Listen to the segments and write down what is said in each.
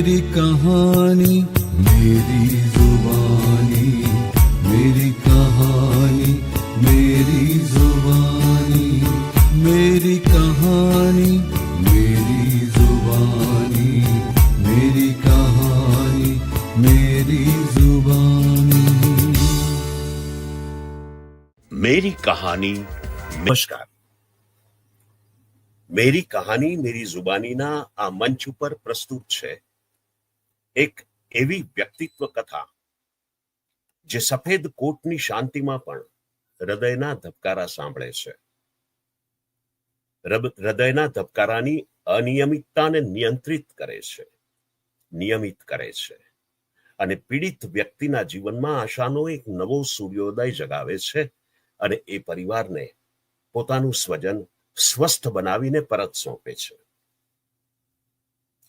मेरी कहानी मेरी जुबानी, मेरी कहानी मेरी जुबानी, मेरी कहानी मेरी जुबानी, मेरी कहानी मेरी जुबानी। मेरी कहानी। નમસ્કાર, મેરી કહાની મેરી જુબાનીના આ મંચ ઉપર પ્રસ્તુત છે એક એવી વ્યક્તિત્વ કથા જે સફેદ કોટની શાંતિમાં પણ હૃદયના ધબકારા સાંભળે છે. હૃદયના ધબકારાની અનિયમિતતાને નિયંત્રિત કરે છે, નિયમિત કરે છે અને પીડિત વ્યક્તિના જીવનમાં આશાનો એક નવો સૂર્યોદય જગાવે છે અને એ પરિવારને પોતાનું સ્વજન સ્વસ્થ બનાવીને પરત સોંપે છે.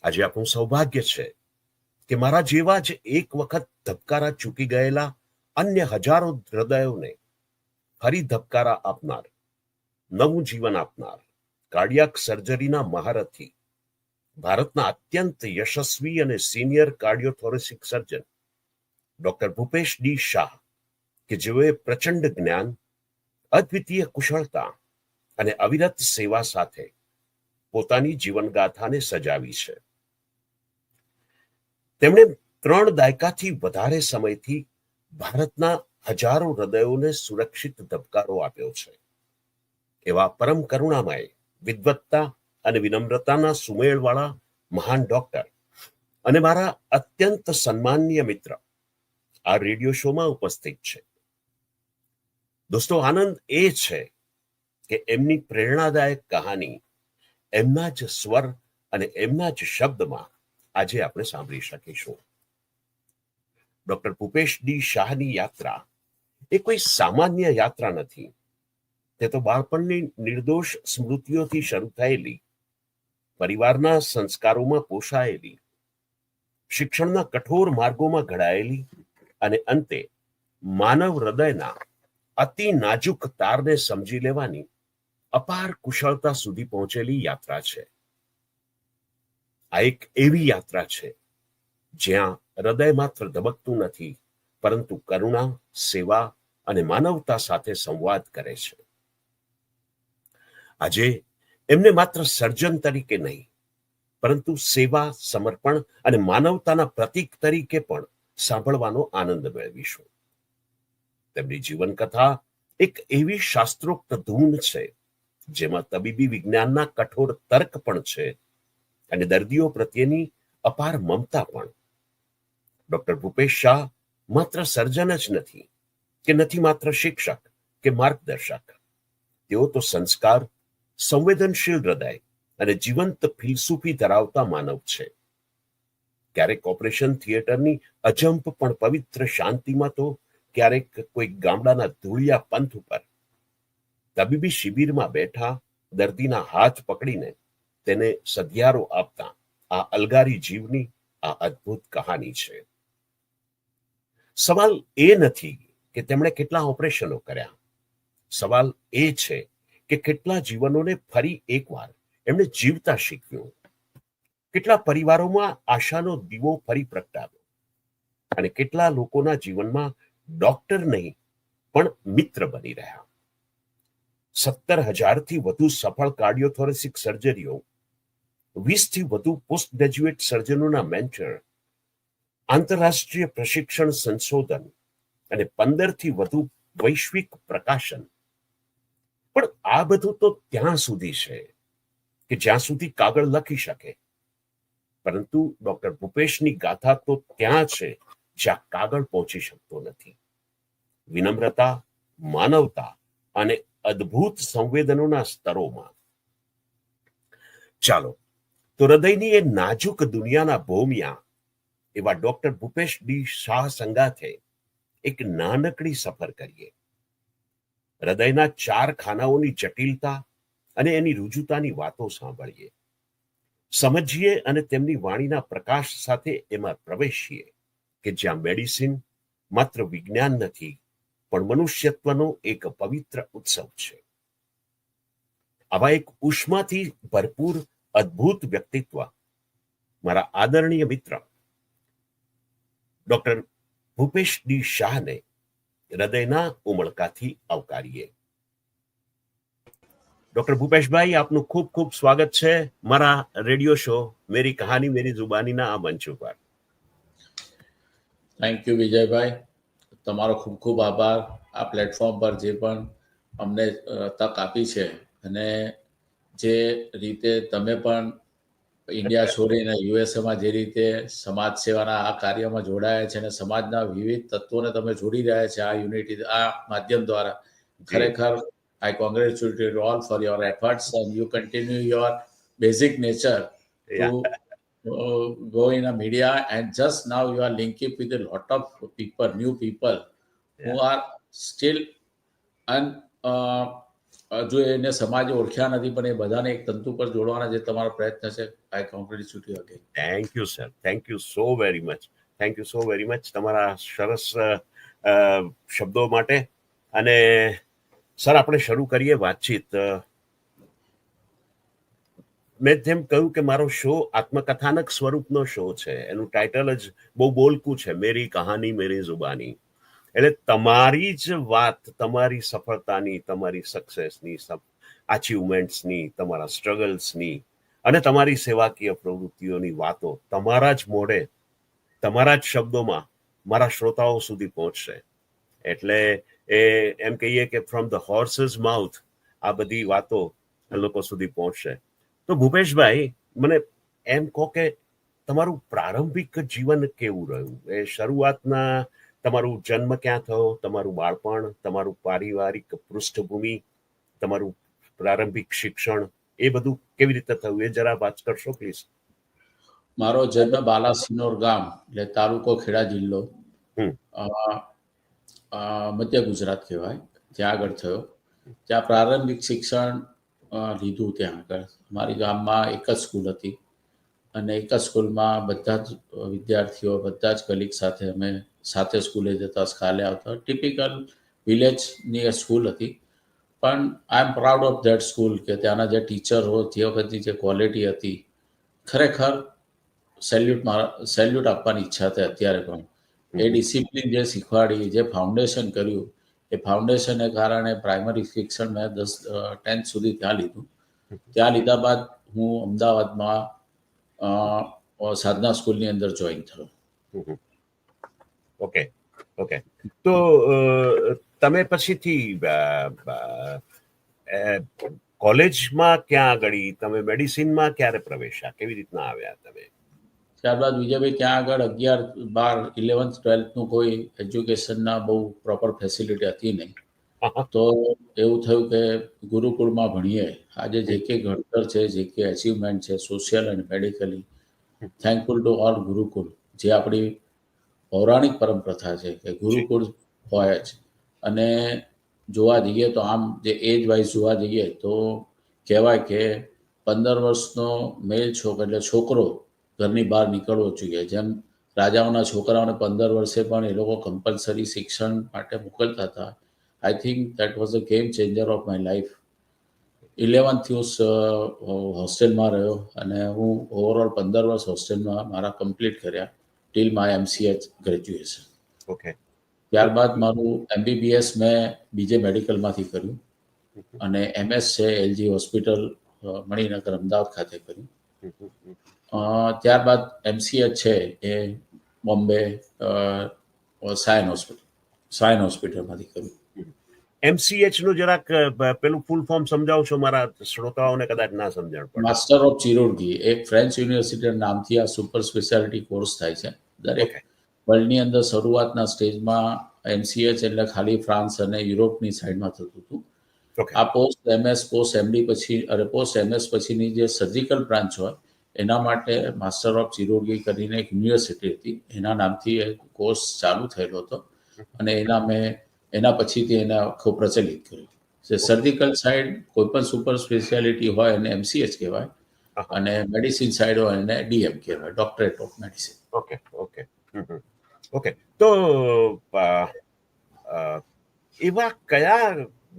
આજે આપણું સૌભાગ્ય છે કે મારા જેવા જ એક વખત ધબકારા ચૂકી ગયેલા અન્ય હજારો હૃદયોને ફરી ધબકારા આપનાર, નવું જીવન આપનાર કાર્ડિયાક સર્જરીના મહારથી, ભારતના અત્યંત યશસ્વી અને senior cardiothoracic surgeon doctor Bhupesh D Shah, કે જેઓએ પ્રચંડ જ્ઞાન, અદ્વિતીય કુશળતા અને અવિરત સેવા સાથે પોતાની જીવનગાથાને સજાવી છે. તેમણે 3 દાયકાથી વધારે સમયથી ભારતના હજારો હૃદયોને સુરક્ષિત ધબકારો આપ્યો છે. એવા પરમ કરુણામય, વિદ્વત્તા અને વિનમ્રતાના સુમેળવાળા મહાન ડોક્ટર અને મારા અત્યંત સન્માનીય મિત્ર આ રેડિયો શોમાં ઉપસ્થિત છે. દોસ્તો, આનંદ એ છે કે એમની પ્રેરણાદાયક કહાની એમના જ સ્વર અને એમના જ શબ્દમાં આજે આપણે સાંભળી શકીશું. ડોક્ટર ભૂપેશ ડી શાહની યાત્રા એ કોઈ સામાન્ય યાત્રા નથી. તે તો બાળપણની નિર્દોષ સ્મૃતિઓથી શરૂ થયેલી, પરિવારના સંસ્કારોમાં પોષાયેલી, શિક્ષણના કઠોર માર્ગોમાં ઘડાયેલી અને અંતે માનવ હૃદયના અતિ નાજુક તારને સમજી લેવાની અપાર કુશળતા સુધી પહોંચેલી યાત્રા છે. આ એક એવી યાત્રા છે જ્યાં હૃદય માત્ર ધબકતું નથી, પરંતુ કરુણા, સેવા અને માનવતા સાથે સંવાદ કરે છે. આજે એમને માત્ર સર્જન તરીકે નહીં, પરંતુ સેવા, સમર્પણ અને માનવતાના પ્રતીક તરીકે પણ સાંભળવાનો આનંદ મેળવીશું. તેમની જીવનકથા એક એવી શાસ્ત્રોક્ત ધૂન છે જેમાં તબીબી વિજ્ઞાનના કઠોર તર્ક પણ છે અને દર્દીઓ પ્રત્યેની અપાર મમતા પણ. ડોક્ટર ભૂપેશ શાહ માત્ર સર્જન જ નથી, કે નથી માત્ર શિક્ષક કે માર્ગદર્શક. તેઓ તો સંસ્કાર, સંવેદનશીલ હૃદય અને જીવંત ફિલસૂફી ધરાવતા માનવ છે. ક્યારેક ઓપરેશન થિયેટરની અજંપ પણ પવિત્ર શાંતિમાં, તો ક્યારેક કોઈ ગામડાના ધૂળિયા પંથ ઉપર તબીબી શિબિરમાં બેઠા દર્દીના હાથ પકડીને તેને સધિયારો આપતા આ અલગારી જીવની આ અદ્ભુત કહાની છે. સવાલ એ નથી કે તેમણે કેટલા ઓપરેશનો કર્યા. સવાલ એ છે કે કેટલા જીવનોને ફરી એકવાર એમણે જીવતા શીખ્યું, કેટલા પરિવારોમાં આશાનો દીવો ફરી પ્રગટાવ્યો અને કેટલા લોકોના જીવનમાં ડોક્ટર નહીં પણ મિત્ર બની રહ્યા. 17,000થી વધુ સફળ કાર્ડિયોથોરેસિક સર્જરીઓ, 20થી વધુ પોસ્ટ ગ્રેજ્યુએટ સર્જનોના મેન્ટર, આંતરરાષ્ટ્રીય પ્રશિક્ષણ સંશોધન અને 15થી વધુ વૈશ્વિક પ્રકાશન. પણ આ બધું તો ત્યાં સુધી છે કે જ્યાં સુધી કાગળ લખી શકે, પરંતુ ડોક્ટર ભૂપેશની ગાથા તો ત્યાં છે જ્યાં કાગળ પહોંચી શકતો નથી. વિનમ્રતા, માનવતા અને અદ્ભુત સંવેદનોના સ્તરોમાં. ચાલો તો હૃદયની એ નાજુક દુનિયાના ભોમિયા એવા ડોક્ટર ભૂપેશ ડી શાહ સંગાથે એક નાનકડી સફર કરીએ. હૃદયના 4 ખાનાઓની જટિલતા અને એની રુજુતાની વાતો સાંભળીએ, સમજીએ અને તેમની વાણીના પ્રકાશ સાથે એમાં પ્રવેશીએ કે જ્યાં મેડિસિન માત્ર વિજ્ઞાન નથી, પણ મનુષ્યત્વનો એક પવિત્ર ઉત્સવ છે. આવા એક ઉષ્માથી ભરપૂર અદ્ભુત વ્યક્તિત્વ મારા આદરણીય મિત્ર ડોક્ટર ભૂપેશ ડી શાહને હૃદયના ઉમળકાથી આવકારીએ. ડોક્ટર ભૂપેશભાઈ, આપનું ખૂબ ખૂબ સ્વાગત છે મારા રેડિયો શો મેરી કહાની મેરી જુબાનીના આ મંચ ઉપર. થેન્ક યુ વિજયભાઈ, તમારો ખૂબ ખૂબ આભાર આ પ્લેટફોર્મ પર જે પણ અમને તક આપી છે, અને જે રીતે તમે પણ ઇન્ડિયા છોડીને યુએસએમાં જે રીતે સમાજ સેવાના આ કાર્યમાં જોડાયા છે અને સમાજના વિવિધ તત્વોને તમે જોડી રહ્યા છે આ યુનિટી આ માધ્યમ દ્વારા, ખરેખર I congratulate you all for your efforts, and you continue your basic nature to go in a media, and just now you are linking with a lot of people, new people who are still જો એને સમાજે ઓળખ્યા નથી પણ એ બધાને એક તંતુ પર જોડવાના જે તમારો પ્રયત્ન છે, I congratulate you again. Thank you sir, thank you so very much, thank you so very much તમારા સરસ શબ્દો માટે. અને સર, આપણે શરૂ કરીએ વાતચીત. મેં જેમ કહ્યું કે મારો શો આત્મકથાનક સ્વરૂપનો શો છે. એનું ટાઇટલ જ બહુ બોલકું છે, મેરી કહાની મેરી જુબાની. એટલે તમારી જ વાત, તમારી સફળતાની, તમારી સક્સેસની, અચીવમેન્ટ્સની, તમારા સ્ટ્રગલ્સની અને તમારી સેવાકીય પ્રવૃત્તિઓની વાતો તમારા જ મોઢે, તમારા જ શબ્દોમાં મારા શ્રોતાઓ સુધી પહોંચશે. એટલે એમ કહીએ કે ફ્રોમ ધ હોર્સેસ માઉથ આ બધી વાતો લોકો સુધી પહોંચશે. તો ભૂપેશભાઈ, મને એમ કહો કે તમારું પ્રારંભિક જીવન કેવું રહ્યું? એ શરૂઆતના તમારું જન્મ ક્યાં થયો, તમારું બાળપણ, તમારું પારિવારિક પૃષ્ઠભૂમિ, તમારું પ્રારંભિક શિક્ષણ, એ બધું કેવી રીતે થયું એ જરા વાત કરશો પ્લીઝ? મારો જન્મ બાલાસિનોર ગામ, એટલે તાલુકો ખેડા જિલ્લો, મધ્ય ગુજરાત કહેવાય, ત્યાં આગળ થયો. ત્યાં પ્રારંભિક શિક્ષણ લીધું. ત્યાં આગળ અમારી ગામમાં એક જ સ્કૂલ હતી અને એક જ સ્કૂલમાં બધા જ વિદ્યાર્થીઓ, બધા જ કલીગ સાથે અમે સાથે સ્કૂલે જતા, સ્કાલે આવતા. ટિપિકલ વિલેજની એ સ્કૂલ હતી, પણ I am proud of that school કે ત્યાંના જે ટીચરો, જે વખતની જે ક્વોલિટી હતી, ખરેખર સેલ્યુટ આપવાની ઈચ્છા થઈ અત્યારે પણ. એ ડિસિપ્લિન જે શીખવાડી, જે ફાઉન્ડેશન કર્યું, એ ફાઉન્ડેશનને કારણે પ્રાઇમરી શિક્ષણ મેં 10th સુધી ત્યાં લીધું. ત્યાં લીધા બાદ હું અમદાવાદમાં સાધના સ્કૂલની અંદર જોઈન થયો. Okay, okay. તો તમે પછીથી કોલેજમાં ક્યાં આગળ, તમે મેડિસિનમાં ક્યારે પ્રવેશ્યા, કેવી રીતના આવ્યા તમે? ત્યારબાદ વિજયભાઈ ત્યાં આગળ 11, 12, 11th, 12thનું કોઈ એજ્યુકેશનના બહુ પ્રોપર ફેસિલિટી હતી નહીં. તો એવું થયું કે ગુરુકુળમાં ભણીએ. આજે જે કે ઘડતર છે, જે કે અચીવમેન્ટ છે, સોશિયલ અને મેડિકલી, થેન્કફુલ ટુ ઓલ ગુરુકુળ. જે આપણી પૌરાણિક પરંપરા છે કે ગુરુકુળ હોય જ. અને જોવા જઈએ તો આમ જે એજ વાઇઝ જોવા જઈએ તો કહેવાય કે 15 વર્ષનો મેલ એટલે છોકરો ઘરની બહાર નીકળવો જોઈએ. જેમ રાજાઓના છોકરાઓને 15 વર્ષે પણ એ લોકો કમ્પલસરી શિક્ષણ માટે મોકલતા હતા. I think that was a game changer of my life. 11th હું હોસ્ટેલમાં રહ્યો અને હું ઓવરઓલ 15 વર્ષ હોસ્ટેલમાં મારા કમ્પ્લીટ કર્યા till my MCH graduation. Okay. ત્યારબાદ મારું MBBS મેં બીજે મેડિકલમાંથી કર્યું અને MS છે LG હોસ્પિટલ મણિનગર અમદાવાદ ખાતે કર્યું. ત્યારબાદ MCH છે એ બોમ્બે સાયન હોસ્પિટલમાંથી કર્યું. MCH નું જરાક પેલું ફૂલ ફોર્મ સમજાવશો, મારા શ્રોતાઓને કદાચ ના સમજણ પડે. માસ્ટર ઓફ ચિરોર્ગી, એક ફ્રેન્ચ યુનિવર્સિટી નામથી આ સુપર સ્પેશિયાલિટી કોર્સ થાય છે. દરેક વર્લ્ડની અંદર શરૂઆતના સ્ટેજમાં MCH એટલે ખાલી ફ્રાન્સ અને યુરોપની સાઈડમાં થતું હતું. આ પોસ્ટ MS, પોસ્ટ MD પછી અને પોસ્ટ MS પછીની જે સર્જિકલ બ્રાન્ચ હોય એના માટે માસ્ટર ઓફ ચિરોર્ગી કરીને એક યુનિવર્સિટી હતી, એના નામથી એ કોર્સ ચાલુ થયેલો હતો અને એના પછીથી એને ખૂબ પ્રચલિત કર્યું. સર્જિકલ સાઈડ કોઈ પણ સુપર સ્પેશિયાલિટી હોય એને MCH કહેવાય અને મેડિસિન સાઈડ હોય એને DM કહેવાય, doctorate of medicine. Okay, okay, okay. તો એવા કયા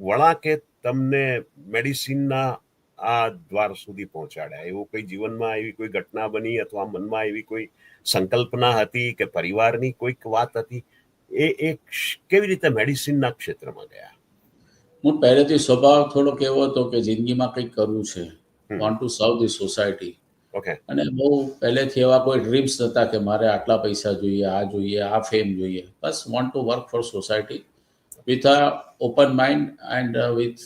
વળાંકે તમને મેડિસિનના આ દ્વાર સુધી પહોંચાડ્યા? એવું કોઈ જીવનમાં એવી કોઈ ઘટના બની અથવા મનમાં એવી કોઈ સંકલ્પના હતી કે પરિવારની કોઈક વાત હતી? એ કેવી રીતે મેડિસિનના ક્ષેત્રમાં ગયા? હું પહેલેથી સ્વભાવ થોડોક એવો હતો કે જિંદગીમાં કંઈક કરવું છે, hmm. Want to serve the society. Okay. અને બહુ પહેલેથી એવા કોઈ ડ્રીમ્સ નહોતા કે મારે આટલા પૈસા જોઈએ, આ ફેમ જોઈએ. બસ want to work for society with a open mind and with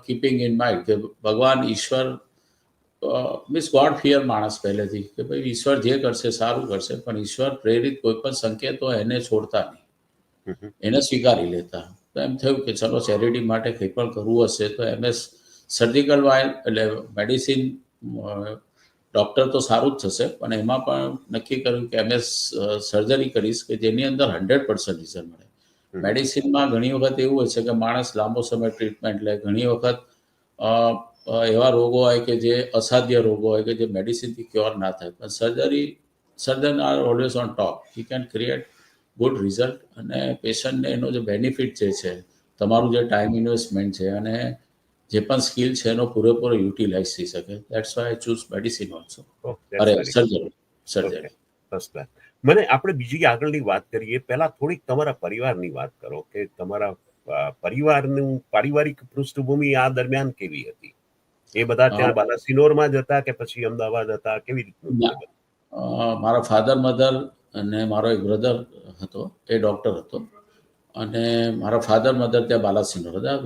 keeping in mind કે ભગવાન ઈશ્વર મીન્સ ગોડ ફિયર માણસ પહેલેથી કે ભાઈ ઈશ્વર જે કરશે સારું કરશે, પણ ઈશ્વર પ્રેરિત કોઈ પણ સંકેતો એને છોડતા નહીં, હમ. એને સ્વીકારી લેતા. તો એમ થયું કે ચલો ચેરિટી માટે કંઈ પણ કરવું હશે તો MS સર્જિકલ વાયર એટલે મેડિસિન ડૉક્ટર તો સારું જ થશે, પણ એમાં પણ નક્કી કર્યું કે MS સર્જરી કરીશ કે જેની અંદર 100% રિઝલ્ટ મળે. મેડિસિનમાં ઘણી વખત એવું હોય છે કે માણસ લાંબો સમય ટ્રીટમેન્ટ લે, ઘણી વખત એવા રોગો હોય કે જે અસાધ્ય રોગો હોય કે જે મેડિસિનથી ક્યોર ના થાય, પણ surgeon are always on top. He can create good result અને પેશન્ટને એનો જે બેનિફિટ જે છે, તમારું જે ટાઈમ ઇન્વેસ્ટમેન્ટ છે અને જે પણ સ્કિલ છે એનો પૂરેપૂરો યુટિલાઇઝ થઈ શકે. That's why I choose medicine also. અરે સર્જરી. મને આપણે બીજી આગળની વાત કરીએ, પહેલા થોડીક તમારા પરિવારની વાત કરો કે તમારા પરિવારનું પારિવારિક પૃષ્ઠભૂમિ આ દરમિયાન કેવી હતી? એ બધા ત્યાં બાલાસિનોરમાં જ હતા કે પછી અમદાવાદ હતા? કેવી રીતનું? મારા ફાધર મધર અને મારો એક બ્રધર હતો, એ ડૉક્ટર હતો, અને મારા ફાધર મધર ત્યાં બાલાસિનોર હતા.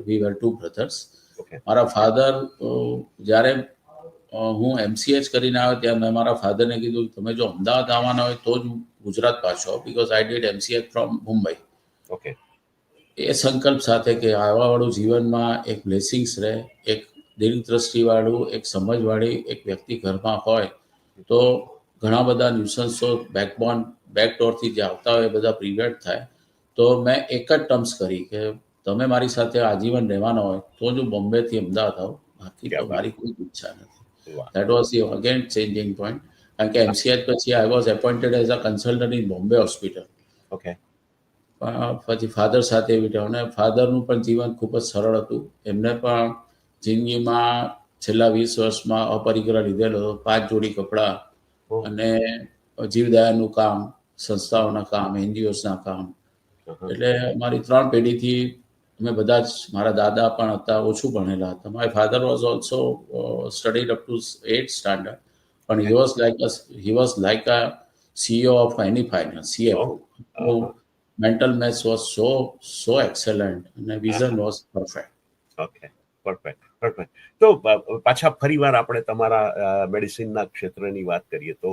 વી વર ટુ બ્રધર્સ. મારા ફાધર જ્યારે હું MCH કરીને આવ્યો ત્યાં મેં મારા ફાધરને કીધું તમે જો અમદાવાદ આવવાના હોય તો જ ગુજરાત પાછો આવો, because I did MCH from Mumbai. Okay. એ સંકલ્પ સાથે કે આવાવાળું જીવનમાં એક બ્લેસિંગ્સ રહે, એક દીર્ઘદ્રષ્ટિવાળું, એક સમજવાળી એક વ્યક્તિ ઘરમાં હોય તો ઘણા બધા ન્યુસન્સો બેકડોરથી જે આવતા હોય એ બધા પ્રિવેન્ટ થાય. તો મેં એક જ ટર્મ્સ કરી કે તમે મારી સાથે આજીવન રહેવાના હોય તો જ હું બોમ્બેથી અમદાવાદ આવું, બાકી તો મારી કોઈ ઈચ્છા નથી. That was the again changing point. કારણ કે MCH પછી I was appointed as a consultant in Bombay Hospital. Okay. પછી ફાધર સાથે વિટાવ, અને ફાધરનું પણ જીવન ખૂબ જ સરળ હતું. એમને પણ જિંદગીમાં છેલ્લા 20 વર્ષમાં અપરિગ્રહ લીધેલો, 5 જોડી કપડાં અને જીવદયાનું કામ, સંસ્થાઓના કામ, NGOsના કામ. એટલે મારી 3 પેઢીથી અમે બધા જ, મારા દાદા પણ હતા, ઓછું ભણેલા હતા. My father was also studied up to 8th standard, પણ he was like a CEO of any finance, CFO. Mental maths was so excellent and the vision was perfect. Okay, perfect. તો પાછા ફરીવાર આપણે તમારા મેડિસિનના ક્ષેત્રની વાત કરીએ તો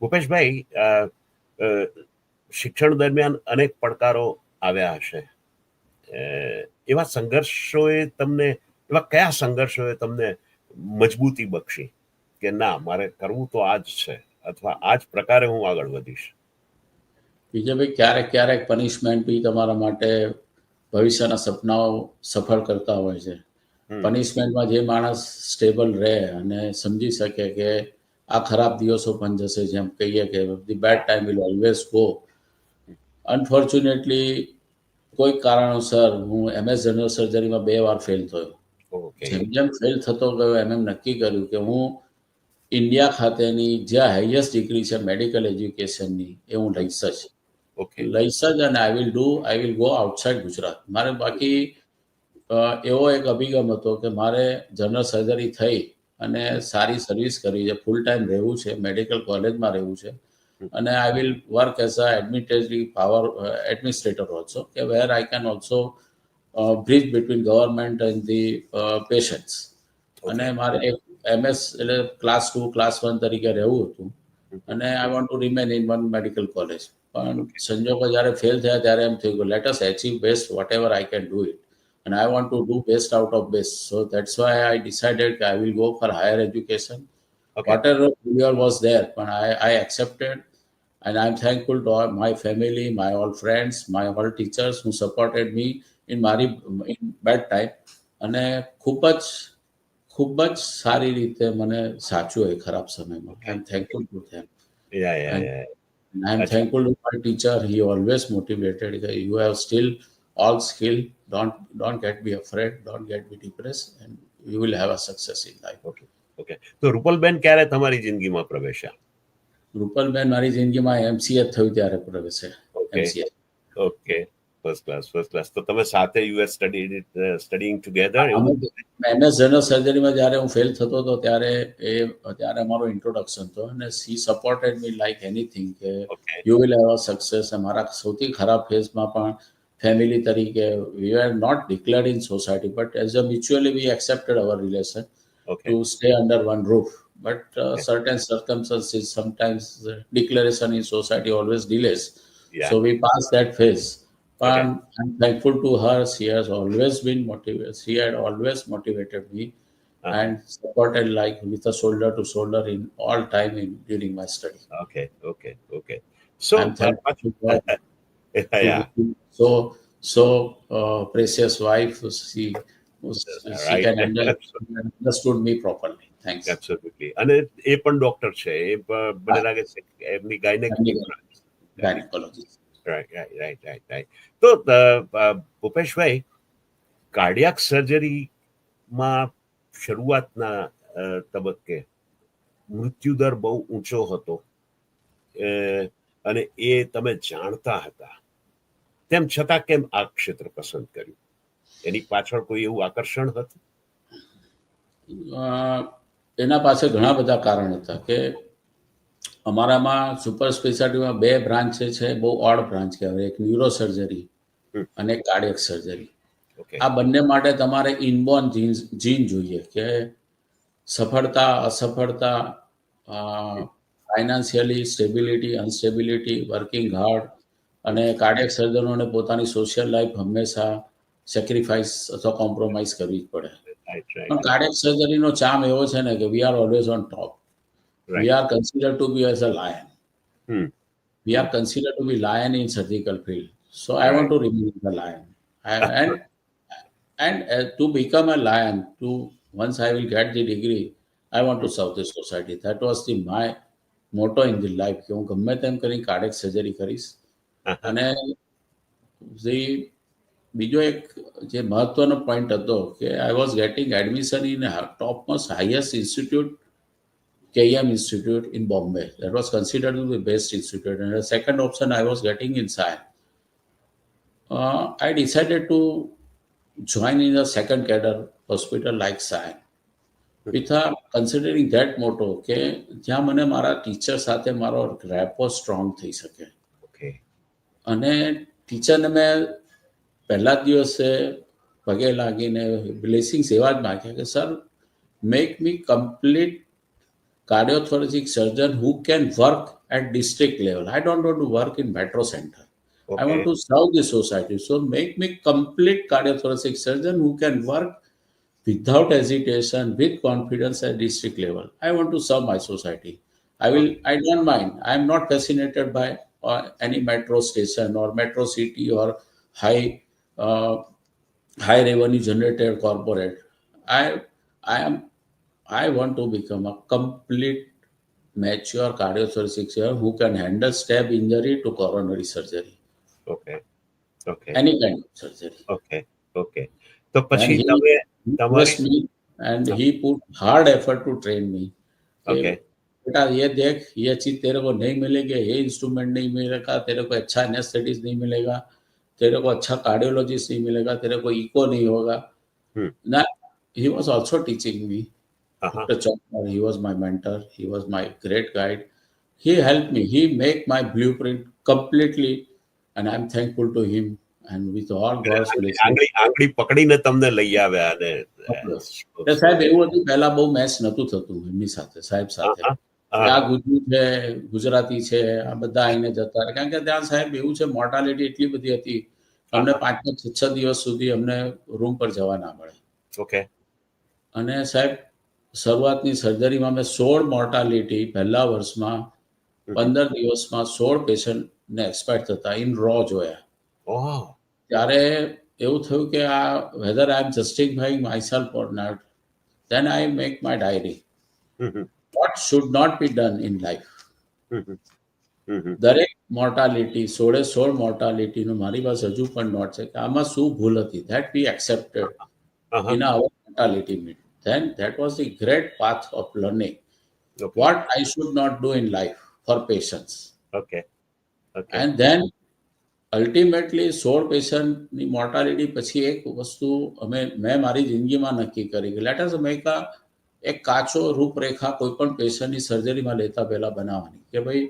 ભૂપેશભાઈ, શિક્ષણ દરમિયાન અનેક પડકારો આવ્યા હશે. એવા કયા સંઘર્ષોએ તમને મજબૂતી બક્ષી કે ના, મારે કરવું તો આ જ છે અથવા આ જ પ્રકારે હું આગળ વધીશ? વિજયભાઈ, ક્યારેક પનિશમેન્ટ બી તમારા માટે ભવિષ્યના સપનાઓ સફળ કરતા હોય છે. પનિશમેન્ટમાં જે માણસ સ્ટેબલ રહે અને સમજી શકે કે આ ખરાબ દિવસો પણ જશે, જેમ કહીએ કે the bad time will always go. Unfortunately કોઈક કારણોસર હું MS જનરલ સર્જરીમાં 2 વાર ફેલ થયો. જેમ ફેલ થતો ગયો એમ નક્કી કર્યું કે હું ઇન્ડિયા ખાતેની જે હાઈએસ્ટ ડિગ્રી છે મેડિકલ એજ્યુકેશનની, એ હું લઈશ જ. અને I will go outside Gujarat. મારે બાકી એવો એક અભિગમ હતો કે મારે જનરલ સર્જરી થઈ અને સારી સર્વિસ કરવી છે, ફૂલ ટાઈમ રહેવું છે, મેડિકલ કોલેજમાં રહેવું છે, અને I will work as a administrator also, કે where I can also bridge between government and the patients. અને મારે એક MS એટલે ક્લાસ 2, ક્લાસ 1 તરીકે રહેવું હતું, અને I want to remain in one medical college. પણ સંજોગો જ્યારે ફેલ થયા ત્યારે એમ થયું કે let us achieve best whatever I can do it, and I want to do best out of best. So that's why I decided that I will go for higher education. Whatever failure was there, but I accepted, and I'm thankful to all my family, my all friends, my all teachers who supported me in bad time. અને ખૂબ જ સારી રીતે મને સાચું એ ખરાબ સમયમાં. I'm thankful to them. And I'm thankful to my teacher. He always motivated. You have still all skill. Don't get be afraid. Don't get be depressed. And you will have a success in life. Okay okay તો રૂપલબેન ક્યારે તમારી જિંદગીમાં પ્રવેશ્યા? રૂપલબેન મારી જિંદગીમાં MCA થયું ત્યારે પ્રવેશે. Okay MCA. Okay first class. તો તમે સાથે you are studying together? MS general સર્જરીમાં જ્યારે હું ફેલ થતો હતો ત્યારે અમારો ઇન્ટ્રોડક્શન હતો અને she supported me like anything કે okay you will have a success. મારા સૌથી ખરાબ ફેઝમાં પણ ફેમિલી તરીકે we are not declared in society but as a mutually we accepted our relation okay to stay under one roof. But certain circumstances, sometimes the declaration in society always delays. Yeah. So we passed that phase. But Okay. I'm thankful to her. She has always been motivated. She had always motivated me and supported like with a shoulder to shoulder in all time during my study. Okay so I'm thankful to God. Yeah So precious wife. She Right. can understood me properly. Thanks. Absolutely. અને એ પણ doctor છે, એ મને લાગે છે કે એમની gynaec. Gynecologist. Right. તો ભૂપેશભાઈ, cardiac સર્જરીમાં શરૂઆતના તબક્કે મૃત્યુદર બહુ ઊંચો હતો અને એ તમે જાણતા હતા, તેમ છતાં કેમ આ ક્ષેત્ર પસંદ કર્યું? એની પાછળ કોઈ એવું આકર્ષણ હતું? એના પાસે ઘણા બધા કારણ હતા કે અમારામાં સુપર સ્પેશિયાલિટીમાં 2 બ્રાન્ચ છે, બહુ ઓડ બ્રાન્ચ કહેવાય. એક ન્યુરો સર્જરી અને કાર્ડિયક સર્જરી. ઓકે આ બંને માટે તમારે ઇનબોર્ન જીન જોઈએ કે સફળતા અસફળતા, ફાઇનાન્શિયલી સ્ટેબિલિટી અનસ્ટેબિલિટી, વર્કિંગ હાર્ડ. અને કાર્ડિયક સર્જનોને પોતાની સોશિયલ લાઈફ હંમેશા સેક્રિફાઈસ અથવા કોમ્પ્રોમાઇઝ કરવી જ પડે. પણ કાર્ડિયક સર્જરીનો ચામ એવો છે ને કે we are always on top. We are considered to be as a lion. We are considered to be lion in surgical field. So I want to remain the lion. And to become a lion, once I will get the degree, I want to serve the society. That was my motto in the life. કે હું ગમે તેમ કરી cardiac surgery કરીશ. અને બીજો એક જે મહત્વનો પોઈન્ટ હતો કે I was getting admission in topmost highest institute, KM Institute in Bombay. That was considered to be the best institute. And the second option I was getting in science. I decided to join in a second cadre hospital like science. With considering that motto કે જ્યાં મને મારા teacher સાથે મારો repo strong થઈ શકે. Okay. અને ટીચરને મેં પહેલા જ દિવસે પગે લાગીને બ્લેસિંગ્સ એવા જ માગ્યા કે sir, make me complete cardiothoracic surgeon who can work at district level. I don't want to work in metro center. Okay. I want to serve the society. So make me complete cardiothoracic surgeon who can work without hesitation, with confidence at district level. I want to serve my society. I don't mind. I am not fascinated by any metro station or metro city or high revenue generated corporate. I want to become a complete mature cardiothoracic surgeon who can handle stab injury to coronary surgery. Okay. Any kind of surgery. Okay. તો પછી તમે Trust me, and he put hard effort to train me. Okay. बेटा ये देख, ये चीज तेरे को नहीं मिलेगी, ये इंस्ट्रूमेंट नहीं मिलेगा, तेरे को अच्छा एनेस्थेटिस्ट नहीं मिलेगा, तेरे को अच्छा कार्डियोलॉजिस्ट नहीं मिलेगा, तेरे को इको नहीं होगा. Now he was also teaching me. Dr. Chopra, he was my mentor. He was my great guide. He helped me. He made my blueprint completely, and I'm thankful to him. And with all God's blessing. આંગળી પકડીને તમને લઈ આવ્યા અને સાહેબ એવું હતું, પહેલા બહુ મેચ નતું થતું એમની સાથે, સાહેબ સાથે. આ ગુજરી છે, ગુજરાતી છે, આ બધા આવીને જતા રહે. કારણ કે ત્યાં સાહેબ એવું છે, મોર્ટાલિટી એટલી બધી હતી, અમને 5-6 દિવસ સુધી અમને રૂમ પર જવા ના મળે. ઓકે. અને સાહેબ શરૂઆતની સર્જરીમાં મેં 16 મોર્ટાલિટી પહેલા વર્ષમાં 15 દિવસમાં 16 પેશન્ટને એક્સપાયર થતા ઇન રો જોયા. ત્યારે એવું થયું કે આ whether I am justifying myself or not, then I make my diary what should not be done in life. દરેક મોર્ટાલિટી 16 મોર્ટાલિટીનું મારી પાસે હજુ પણ નોટ છે કે આમાં શું ભૂલ હતી. That we accepted in our mortality meet. then that was the great path of learning Okay. what I should not do in life for patients. Okay. Okay. And then ultimately 16 પેશન્ટની mortality પછી એક વસ્તુ મેં મારી જિંદગીમાં નક્કી કરી કે લેટ અસ મેક એક કાચો રૂપરેખા કોઈ પણ પેશન્ટની સર્જરીમાં લેતા પહેલા બનાવવાની કે ભાઈ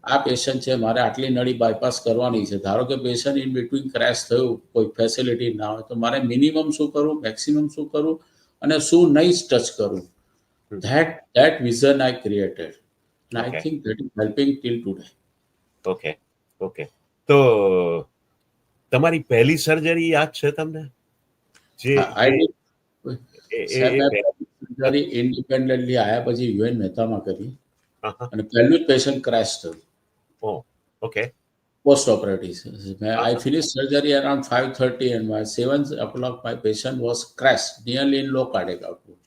આ પેશન્ટ છે મારે આટલી નળી બાયપાસ કરવાની છે. ધારો કે પેશન્ટ ઇન બિટવીન ક્રેશ થયું, કોઈ ફેસિલિટી ના હોય તો મારે મિનિમમ શું કરવું, મેક્સિમમ શું કરવું અને શું નહીં ટચ કરવું. that vision I created and I Okay. think that is helping till today. Okay okay તો તમારી પહેલી સર્જરી યાદ છે તમને? જે I did સાહેબ મેં એ- સર્જરી ઇન્ડિપેન્ડન્ટલી આવ્યા પછી યુએન મહેતામાં કરી હા, અને પહેલું જ પેશન્ટ ક્રેશ થયું oh okay post operative. I finished surgery around 5:30 and by 7 o'clock my patient was crashed nearly in low cardiac output.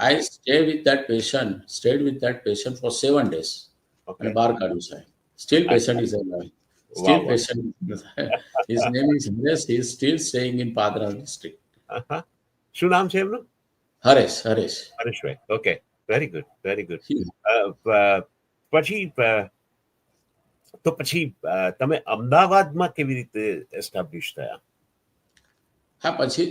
I stayed with that patient for 7 days okay and bar કાઢ્યું સાહેબ. Still patient is alive. Still Wow. patient is alive. His name is Haresh. He is still staying in Padra district. શું નામ છે એમનું? Haresh. Hareshbhai. Okay, very good very good. He- પછી તમે અમદાવાદમાં કેવી રીતે એસ્ટાબ્લિશ થયા? હા, પછી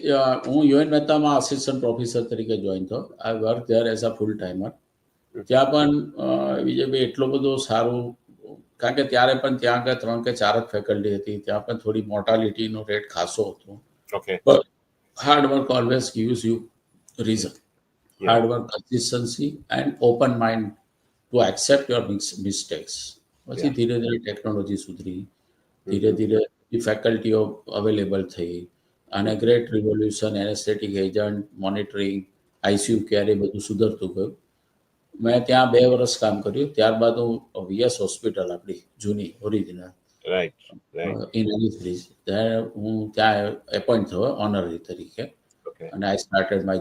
હું યુએન મહેતામાં આસિસ્ટન્ટ પ્રોફેસર તરીકે જોઈન થયો. I work there as a full timer. ત્યાં પણ વિજયભાઈ એટલો બધો સારું, કારણ કે ત્યારે પણ ત્યાં આગળ 3 કે 4 જ ફેકલ્ટી હતી. ત્યાં પણ થોડી મોર્ટાલિટીનો રેટ ખાસો હતો. Okay. Hard work always gives you reason. Hard work, consistency and open mind to accept your mistakes. પછી Yeah. ધીરે ધીરે ટેકનોલોજી સુધરી, ધીરે ધીરે ફેકલ્ટીઓ અવેલેબલ થઈ અને great revolution, anesthetic agent, monitoring, ICU care એ બધું સુધરતું ગયું. મેં ત્યાં 2 વર્ષ કામ કર્યું. ત્યારબાદ હું વીએસ હોસ્પિટલ આપણી જૂની original right. In Ellis Bridge, હું ત્યાં એપોઇન્ટ થયો ઓનરરી તરીકે ઓકે અને I started my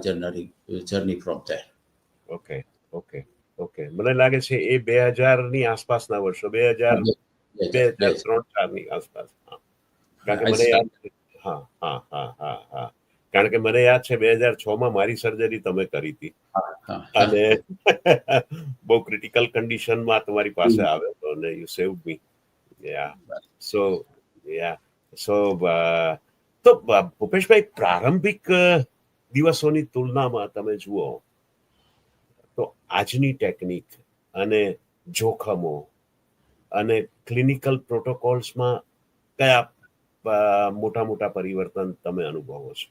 journey from there. Okay okay okay. મને લાગે છે એ 2000 ની આસપાસના વર્ષો, 2000 2003-4 ની આસપાસ. હા. કારણ કે મને યાદ છે. હા હા હા હા હા. કારણ કે મને યાદ છે 2006 માં મારી સર્જરી તમે કરી હતી અને બહુ ક્રિટિકલ કન્ડિશનમાં તમારી પાસે આવ્યો હતો અને યુ સેવ્ડ મી. સો તો ભૂપેશભાઈ, પ્રારંભિક દિવસોની તુલનામાં તમે જુઓ તો આજની ટેકનિક અને જોખમો અને ક્લિનિકલ પ્રોટોકોલ્સમાં કયા મોટા મોટા પરિવર્તન તમે અનુભવો છો?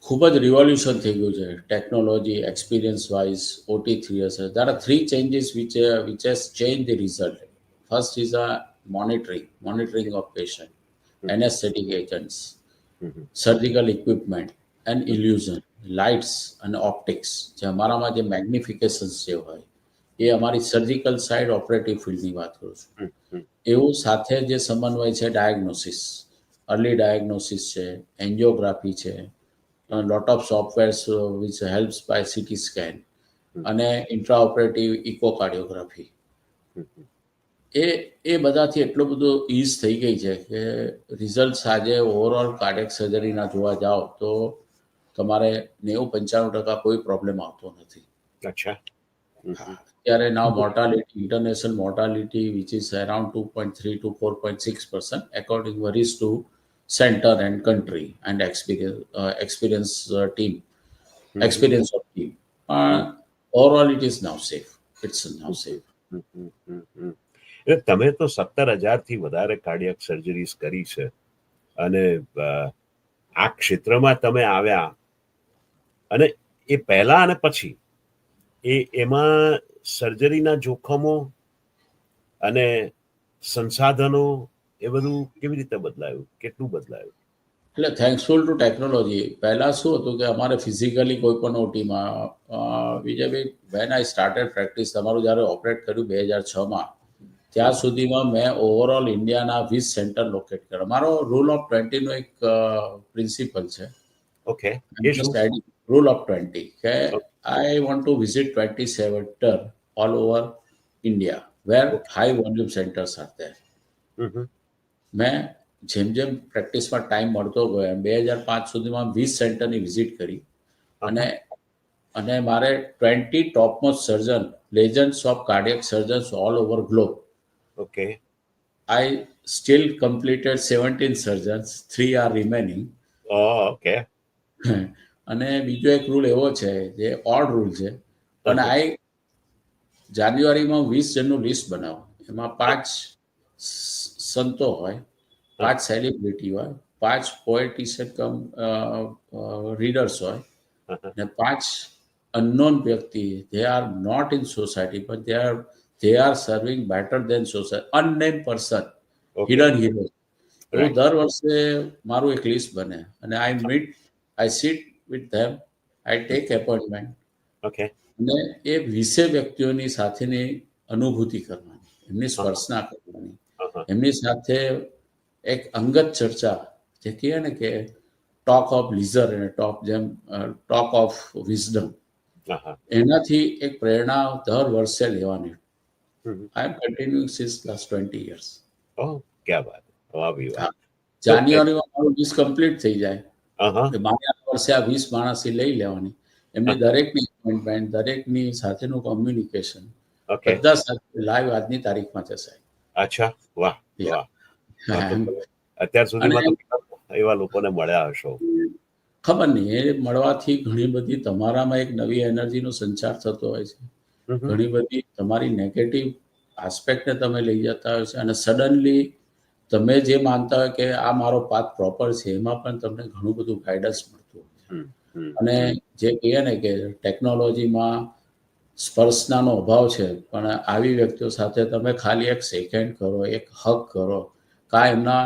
ખૂબ જ રિવોલ્યુશન થઈ ગયું છે technology experience wise. OT 3 years. There are 3 changes which has changed the result. First is a monitoring of patient, anesthetic agents, surgical equipment and illusion, lights and optics. જે અમારામાં જે મેગ્નિફિકેશન્સ જે હોય એ અમારી સર્જિકલ સાઇડ ઓપરેટિવ ફિલ્ડની વાત કરું છું. એવું સાથે જે સમન્વય છે ડાયગ્નોસિસ, અર્લી ડાયગ્નોસિસ છે, એન્જિયોગ્રાફી છે, lot of softwares which helps by CT scan અને ઇન્ટ્રાઓપરેટિવ ઇકોકાર્ડિયોગ્રાફી. એ બધાથી એટલો બધો ઇઝ થઈ ગઈ છે કે રિઝલ્ટ આજે ઓવરઓલ કાર્ડિયક સર્જરીના જોવા જાઓ તો તમારે 90-95% કોઈ પ્રોબ્લેમ આવતો નથી. અચ્છા. ત્યારે now mortality, international mortality which is around 2.3 to 4.6% according varies to center and country and experience of team. Overall, it is now safe. It's now safe. તમે તો 17,000 થી વધારે કાર્ડિયક સર્જરીઝ કરી છે અને આ ક્ષેત્રમાં તમે આવ્યા અને એ પહેલા અને પછી એમાં સર્જરીના જોખમો અને સંસાધનો એ બધું કેવી રીતે બદલાયું, કેટલું બદલાયું? એટલે થેન્ક્સફુલ ટુ ટેકનોલોજી. પહેલાં શું હતું કે અમારે ફિઝિકલી કોઈ પણ ઓટીમાં વિજયભાઈ, વેન આઈ સ્ટાર્ટેડ પ્રેક્ટિસ, તમારું જ્યારે ઓપરેટ કર્યું 2006માં, ત્યાં સુધીમાં મેં ઓવરઓલ ઇન્ડિયાના 20 સેન્ટર લોકેટ કર્યા. મારો રૂલ ઓફ 20નો એક પ્રિન્સિપલ છે. ઓકે. રૂલ ઓફ 20 કે I want to visit 20 centre all over India where high volume centres are there. મેં જેમ જેમ પ્રેક્ટિસમાં ટાઈમ મળતો ગયો એમ 2005 સુધીમાં 20 સેન્ટરની વિઝિટ કરી અને અને મારે 20 topmost surgeon legends of cardiac surgeons all over globe. Okay. I still completed 17 surgeons, 3 are remaining. Okay. અને બીજો એક રૂલ એવો છે જે ઓડ રૂલ છે, અને આ જાન્યુઆરીમાં 20 જણનું લિસ્ટ બનાવો, એમાં 5 સંતો હોય, 5 સેલિબ્રિટી હોય, 5 પોએટિશિયન કમ રીડર્સ હોય, અને 5 અનનોન વ્યક્તિ. they are not in society but they are serving better than society, unnamed person, hidden heroes. એવું દર વર્ષે મારું એક લિસ્ટ બને અને I sit with them, I take appointment. Okay. અને એ 20 વ્યક્તિઓની સાથેની અનુભૂતિ કરવાની, એમની સ્પર્શના કરવાની, એમની સાથે એક અંગત ચર્ચા, જે કહે ને કે ટોક ઓફ લીઝર અને ટોક ઓફ વિઝડમ, એનાથી એક પ્રેરણા દર વર્ષે લેવાની. આઈ એમ કન્ટિન્યુઇંગ સિન્સ લાસ્ટ 20 years. ક્યા વાત. જાન્યુઆરીમાં મારું 20 કમ્પ્લીટ થઈ જાય, મારે આ વર્ષે આ 20 માણસથી લઈ લેવાની, એમની દરેકની એપોઇન્ટમેન્ટ, દરેકની સાથેનું કોમ્યુનિકેશન બધા સાથે લાઈવ આજની તારીખમાં થશે. અચ્છા, વાહ વાહ. અત્યાર સુધીમાં એવા લોકોને મળ્યા હશો? ખબર નહીં, એ મળવાથી ઘણી બધી તમારામાં એક નવી એનર્જીનો સંચાર થતો હોય છે, ઘણી બધી તમારી નેગેટિવ આસ્પેક્ટને તમે લઈ જતા હોય છે, અને સડનલી તમે જે માનતા હોય કે આ મારો પાથ પ્રોપર છે, એમાં પણ તમને ઘણું બધું ગાઈડન્સ મળતું હોય છે. અને જે કહીએ ને કે ટેકનોલોજીમાં સ્પર્શનાનો અભાવ છે, પણ આવી વ્યક્તિઓ સાથે તમે ખાલી એક સેકન્ડ કરો, એક હગ કરો, કા એમના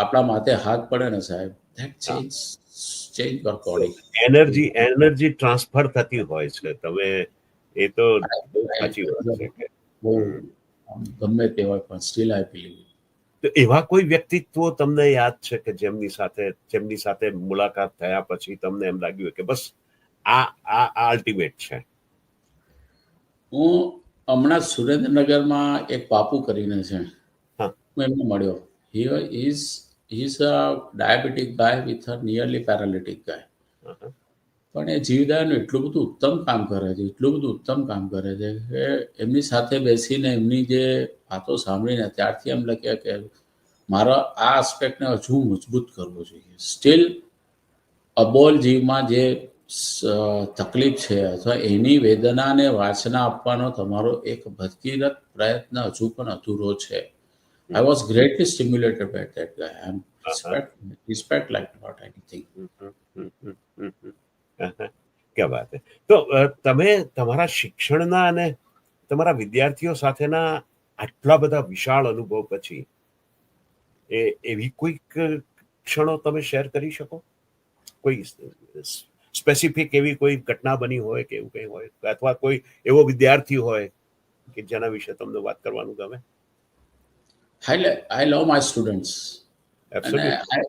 આપણા માથે હાથ પડે ને સાહેબ, that change your body. Energy transfer થતી હોય છે. તમે એ તો સાચી વાત છે કે બહુ ગમે તે હોય પણ સ્ટીલ આઈ બિલીવ. તો એવા કોઈ વ્યક્તિત્વો તમને યાદ છે કે જેમની સાથે મુલાકાત થયા પછી તમને એમ લાગ્યું કે બસ આ અલ્ટિમેટ છે? હું હમણાં સુરેન્દ્રનગરમાં એક બાપુ કરીને છે, હું એમને મળ્યો. he is a diabetic guy with a nearly paralytic guy. પણ એ જીવદયાનું એટલું બધું ઉત્તમ કામ કરે છે, એટલું બધું ઉત્તમ કામ કરે છે કે એમની સાથે બેસીને એમની જે વાતો સાંભળીને ત્યારથી એમ લાગ્યા કે મારા આ આસ્પેક્ટને હજુ મજબૂત કરવો જોઈએ. સ્ટીલ અબોલ જીવમાં જે તકલીફ છે અથવા એની વેદનાને વાચના આપવાનો તમારો એક ભગીરથ પ્રયત્ન હજુ પણ અધૂરો છે. I was greatly stimulated by that guy. I'm respect like not anything. ક્યા વાત છે. તો તમે તમારા શિક્ષણના અને તમારા વિદ્યાર્થીઓ સાથેના આટલા બધા વિશાળ અનુભવ પછી એવી કોઈક ક્ષણો તમે શેર કરી શકો? કોઈ સ્પેસિફિક એવી કોઈ ઘટના બની હોય કે એવું કંઈ હોય, અથવા કોઈ એવો વિદ્યાર્થી હોય કે જેના વિશે તમને વાત કરવાનું ગમે? I love my students. Absolutely. And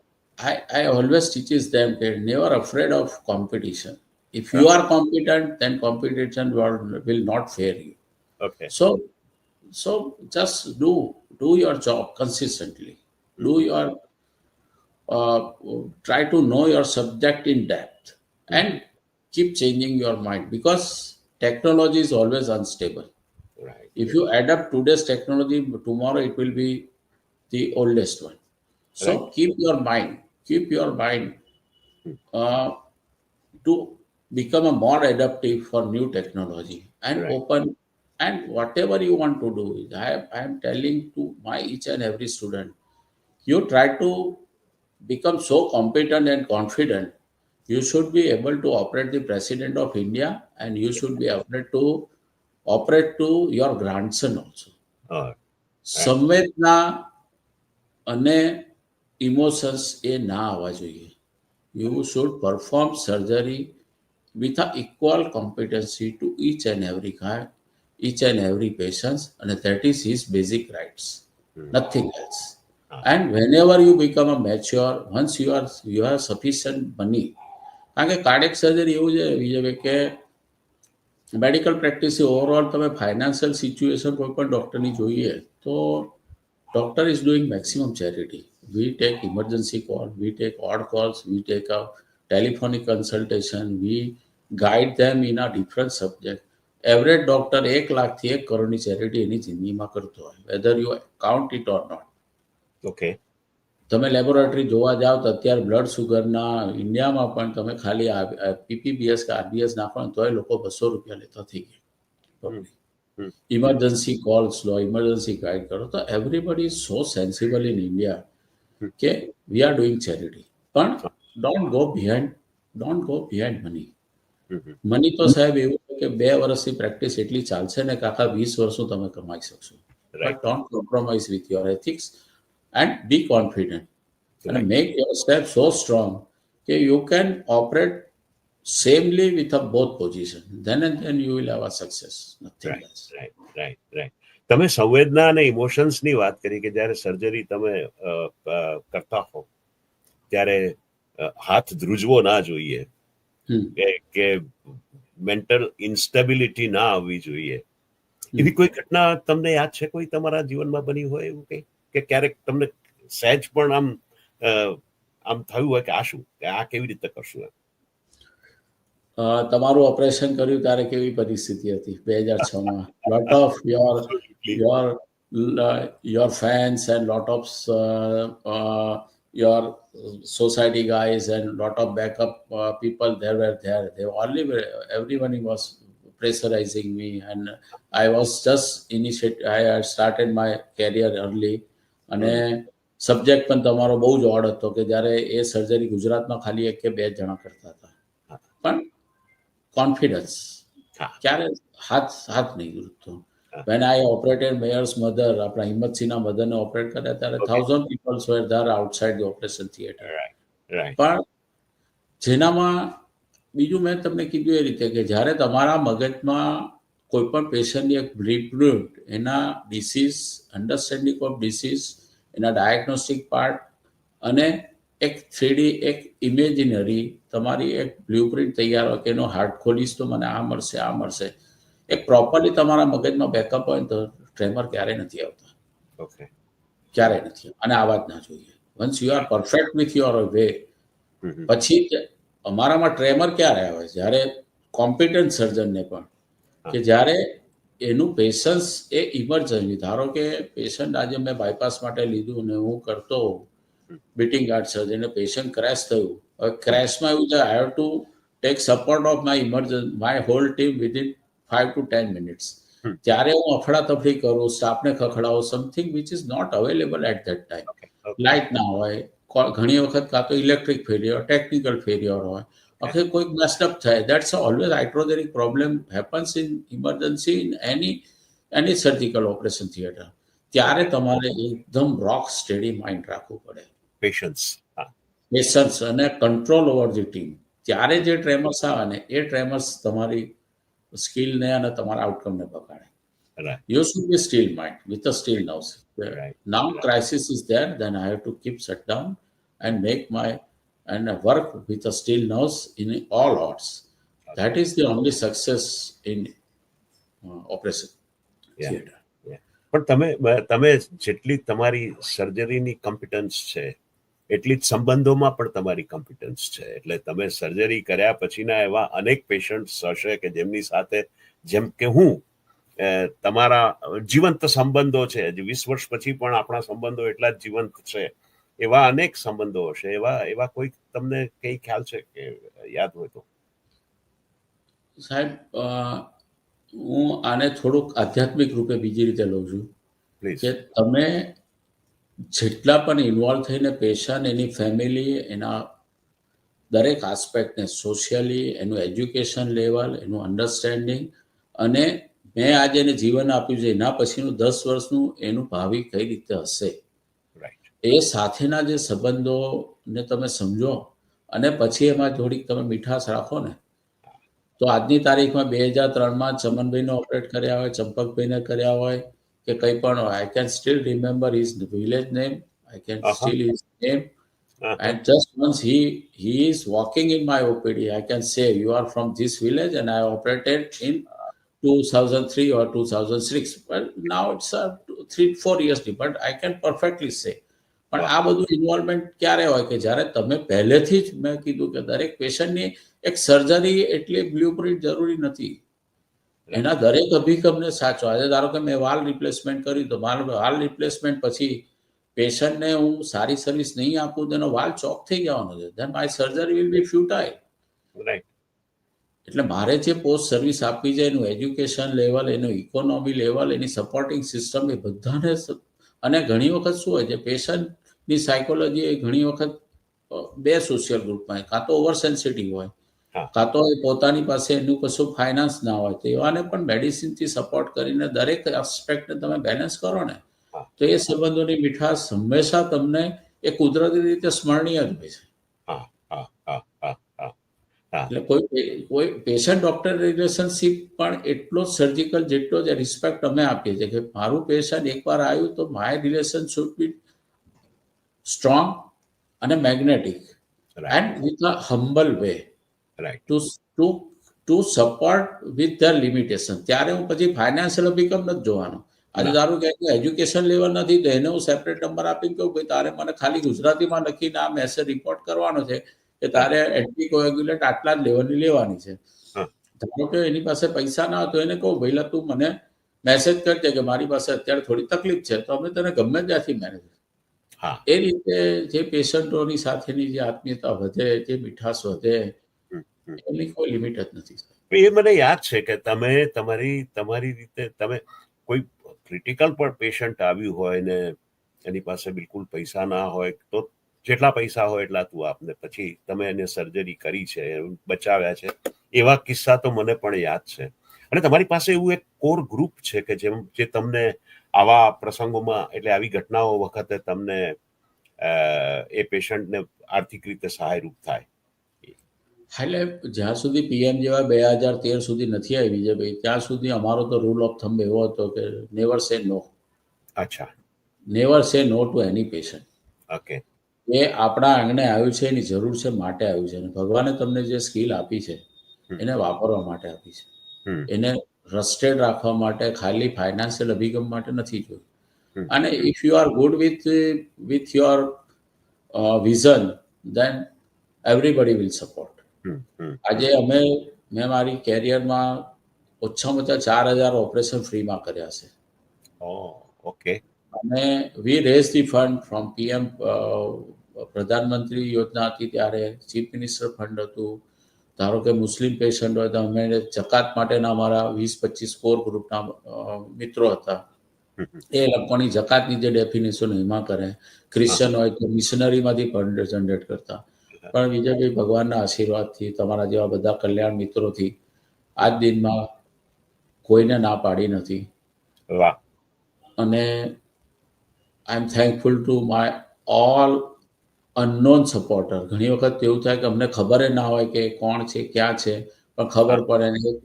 I always teaches them that never afraid of competition. If you are competent, then competition will not fear you. Okay. So just do your job consistently. Try to know your subject in depth and keep changing your mind, because technology is always unstable. Right. If you adapt today's technology, tomorrow it will be the oldest one. So keep your mind to become a more adaptive for new technology and open, and whatever you want to do. I am telling to my each and every student, you try to become so competent and confident. You should be able to operate the President of India, and you should be able to operate to your grandson also. સંવેદના અને emotions એ ના આવવા જોઈએ. You should perform surgery with an equal competency to each and every guy, each and every patient, and that is his basic rights, nothing else. And whenever you become a mature, once you have sufficient money, કારણ કે cardiac surgery એવું છે વિજયભાઈ કે medical practice overall તમે financial situation કોઈ પણ ડૉક્ટરની જોઈએ તો doctor is doing maximum charity. We take emergency call, we take odd calls, we take a telephonic consultation, we guide them in a different subject. Every doctor 1 lakh થી 1 કરોડની charity એની જિંદગીમાં કરતો હોય, whether you count it or not. Okay. તમે laboratory જોવા જાઓ તો અત્યારે બ્લડ સુગરના ઇન્ડિયામાં પણ તમે ખાલી પીપીબીએસ કે આરબીએસ નાખો ને તોય લોકો 200 રૂપિયા લેતા થઈ ગયા. ઇમરજન્સી કોલ્સ લો, ઇમરજન્સી ગાઈડ કરો. તો everybody is so sensible in India કે વી આર ડુઈંગ ચેરિટી. પણ don't go behind money. Money તો સાહેબ એવું છે કે 2 વર્ષની પ્રેક્ટિસ એટલી ચાલશે ને કે આખા 20 વર્ષનું તમે કમાઈ શકશો. But don't compromise with your ethics and be confident and make your step so strong that you can operate samely with a both position. Then and then you will have a success. Nothing else. Right. તમે સંવેદના અને ઇમોશન્સની વાત કરી કે જ્યારે surgery તમે કરતા હો ત્યારે હાથ ધ્રુજવો ના જોઈએ, કે મેન્ટલ ઇન્સ્ટેબિલિટી ના આવવી જોઈએ. એવી કોઈ ઘટના તમને યાદ છે, કોઈ તમારા જીવનમાં બની હોય એવું કંઈ, કે ક્યારેક તમને સહેજ પણ આમ થયું હોય કે આ શું, કે આ કેવી રીતે કરશું? તમારું ઓપરેશન કર્યું ત્યારે કેવી પરિસ્થિતિ હતી 2006માં? lot of your fans and lot of your society guys and lot of backup people there were there. Everyone was pressurizing me, and I was just I had started my career early. અને subject પણ તમારો બહુ જ odd હતો કે જ્યારે એ surgery ગુજરાતમાં ખાલી 1 કે 2 જણા કરતા હતા. પણ કોન્ફિડન્સ ક્યારે હાથ નહીં ઉઠતો. when I operated Mayor's mother, આપણા હિંમતસિંહના મધરને ઓપરેટ કર્યા ત્યારે 1000 people were there outside the operation theater. પણ જેનામાં બીજું મેં તમને કીધું એ રીતે કે જ્યારે તમારા મગજમાં કોઈ પણ પેશન્ટની એક બ્લુપ્રિન્ટ, એના ડિસીઝ, અન્ડરસ્ટેન્ડિંગ ઓફ ડિસીઝ, એના ડાયગ્નોસ્ટિક પાર્ટ અને એક 3D એક ઇમેજિનરી તમારી એક બ્લુપ્રિન્ટ તૈયાર હોય કે એનો હાર્ટ ખોલીશ તો મને આ મળશે, એક પ્રોપરલી તમારા મગજમાં બેકઅપ હોય તો ટ્રેમર ક્યારેય નથી આવતા. ક્યારેય નથી, અને આવા જ ના જોઈએ. Once you are perfect with your way, પછી અમારામાં ટ્રેમર ક્યારે આવે? જ્યારે કોમ્પિટન્ટ સર્જનને પણ, કે જ્યારે એનું પેશન્સ એ ઇમરજન્સી, ધારો કે પેશન્ટ આજે મેં બાયપાસ માટે લીધું ને હું કરતો beating heart surgery, patient crash થયું. હવે ક્રેશમાં એવું છે, I have to take support of my whole team within 5 to 10 minutes. ત્યારે હું અફડાતફડી કરું, સ્ટાફને ખખડાવું, something which is not available at that time. Light ના હોય, ઘણી વખત કાં તો ઇલેક્ટ્રિક ફેલિયર, ટેકનિકલ ફેલિયર હોય, અથવા કોઈક મેસ્ટઅપ થાય. That's always hydrogenic problem happens in emergency in any surgical operation theatre. ત્યારે તમારે એકદમ રોક સ્ટેડી માઇન્ડ રાખવું પડે, પેશન્સ અને કંટ્રોલ ઓવર ધી ટીમ. ત્યારે જે ટ્રેમર્સ આવે ને એ ટ્રેમર્સ તમારી સ્કિલને અને તમારા આઉટકમને બગાડે. You should be still mind with a still nerves. Now crisis is there, then I have to keep shut down and make and work with a still nerves in all odds. That is the only success in operation theater. પણ તમે જેટલી તમારી સર્જરીની competence છે એટલી જ સંબંધોમાં પણ તમારી કોમ્પિટન્સ છે. એટલે તમે સર્જરી કર્યા પછીના એવા અનેક પેશન્ટ્સ હશે કે જેમની સાથે, જેમ કે હું, તમારા જીવંત સંબંધો છે. 20 વર્ષ પછી પણ આપણા સંબંધો એટલા જ જીવંત છે. એવા અનેક સંબંધો હશે. એવા કોઈ તમને કઈ ખ્યાલ છે કે યાદ હોય તો? સાહેબ, હું આને થોડુંક આધ્યાત્મિક રૂપે બીજી રીતે લઉં છું કે તમે જેટલા પણ ઇન્વોલ્વ થઈને પેશન્ટ, એની ફેમિલી, એના દરેક આસ્પેક્ટને સોશિયલી, એનું એજ્યુકેશન લેવલ, એનું અન્ડરસ્ટેન્ડિંગ, અને મેં આજે એને જીવન આપ્યું છે એના પછીનું 10 વર્ષનું એનું ભાવિ કઈ રીતે હશે, એ સાથેના જે સંબંધોને તમે સમજો અને પછી એમાં થોડીક તમે મીઠાશ રાખો ને, તો આજની તારીખમાં 2003માં ચમનભાઈને ઓપરેટ કર્યા હોય, ચંપકભાઈને કર્યા હોય કે કંઈ પણ હોય, I can steel remember his village name, I can steel his name, and just once he is walking in my OPD, I can say you are from this village and I operated in 2003 or 2006, but now it's 3-4 years but I can perfectly say. પણ આ બધું involvement ક્યારે હોય કે જ્યારે તમે પહેલેથી જ મેં કીધું કે દરેક પેશન્ટની એક સર્જરી એટલી બ્લુપ્રિન્ટ જરૂરી નથી, એના દરેક અભિગમને સાચો. આજે ધારો કે મેં વાલ રિપ્લેસમેન્ટ કર્યું તો મારું વાલ રિપ્લેસમેન્ટ પછી પેશન્ટને હું સારી સર્વિસ નહીં આપું તેનો વાલ ચોક થઈ જવાનો છે, then my surgery will be futile. Right. એટલે મારે જે પોસ્ટ સર્વિસ આપવી છે એનું એજ્યુકેશન લેવલ, એનું ઇકોનોમી લેવલ, એની સપોર્ટિંગ સિસ્ટમ એ બધાને. અને ઘણી વખત શું હોય છે, પેશન્ટની સાયકોલોજી એ ઘણી વખત બે સોશિયલ ગ્રુપમાં, કાં તો ઓવર સેન્સિટિવ હોય, કાં તો એ પોતાની પાસે એનું કશું ફાઇનાન્સ ના હોય, તો એવાને પણ મેડિસિનથી સપોર્ટ કરીને દરેક એસ્પેક્ટને તમે બેલેન્સ કરો ને, તો એ સંબંધોની મીઠાશ હંમેશા તમને એ કુદરતી રીતે સ્મરણીય જ હોય છે. એટલે કોઈ પેશન્ટ ડોક્ટર રિલેશનશિપ પણ એટલો જ સર્જિકલ જેટલો જ રિસ્પેક્ટ અમે આપીએ છીએ કે મારું પેશન્ટ એકવાર આવ્યું તો my relation should be strong અને magnetic and with a humble way to support with their limitation. ત્યારે હું પછી ફાઇનાન્શિયલ અભિગમ નથી જોવાનો. આજે ધારું કે એજ્યુકેશન લેવલ નથી તો એને હું સેપરેટ નંબર આપીને કહું ભાઈ તારે મને ખાલી ગુજરાતીમાં લખીને આ મેસેજ રિપોર્ટ કરવાનો છે કે તારે એન્ટીકોએગ્યુલેન્ટ આટલા જ લેવલની લેવાની છે. ધારો કે એની પાસે પૈસા ના હોય તો એને કહું ભાઈલા તું મને મેસેજ કરજે કે મારી પાસે અત્યારે થોડી તકલીફ છે તો અમે તને ગમે ત્યાંથી મેનેજ. એ રીતે જે પેશન્ટોની સાથેની જે આત્મીયતા વધે, જે મીઠાશ વધે, એની કોઈ લિમિટ જ નથી. એ મને યાદ છે કે તમે તમારી રીતે તમે કોઈ ક્રિટિકલ પણ પેશન્ટ આવ્યું હોય ને એની પાસે બિલકુલ પૈસા ના હોય તો જેટલા પૈસા હોય એટલા તું આપને, પછી તમે એને સર્જરી કરી છે, બચાવ્યા છે, એવા કિસ્સા તો મને પણ યાદ છે. અને તમારી પાસે એવું એક કોર ગ્રુપ છે કે જે તમને આવા પ્રસંગોમાં, એટલે આવી ઘટનાઓ વખતે તમને એ પેશન્ટને આર્થિક રીતે સહાયરૂપ થાય. એટલે જ્યાં સુધી પીએમ જેવા 2013 સુધી નથી આવી છે ભાઈ, ત્યાં સુધી અમારો તો રૂલ ઓફ થંબ એવો હતો કે નેવર સે નો. અચ્છા. નેવર સે no to any patient. Okay. એ આપણા આંગણે આવ્યું છે, એની જરૂર છે માટે આવ્યું છે, અને ભગવાને તમને જે સ્કિલ આપી છે એને વાપરવા માટે આપી છે. એને રસ્ટેડ રાખવા માટે, ખાલી ફાઇનાન્શિયલ અભિગમ માટે નથી જોયું. અને if you are good with your vision then everybody will support. આજે મેં મારી કેરિયરમાં ઓછામાં ઓછા 4,000 ઓપરેશન ફ્રીમાં કર્યા છે. ઓકે. અને we raise the fund from PM પ્રધાનમંત્રી યોજના હતી ત્યારે, ચીફ મિનિસ્ટર ફંડ હતું. ધારો કે મુસ્લિમ પેશન્ટ હોય તો અમે જકાત માટેના અમારા 20-25 કોર ગ્રુપના મિત્રો હતા, એ લોકોની જકાતની જે ડેફિનેશન એમાં કરે. ક્રિશ્ચન હોય તો મિશનરીમાંથી ફંડ જનરેટ કરતા. પણ વિજયભાઈ, ભગવાનના આશીર્વાદથી, તમારા જેવા બધા કલ્યાણ મિત્રોથી આજ દિનમાં કોઈને ના પાડી નથી. અને I am thankful to my all unknown supporter. ઘણી વખત એવું થાય કે અમને ખબર ના હોય કે કોણ છે, ક્યાં છે, પણ ખબર પડે નહીં.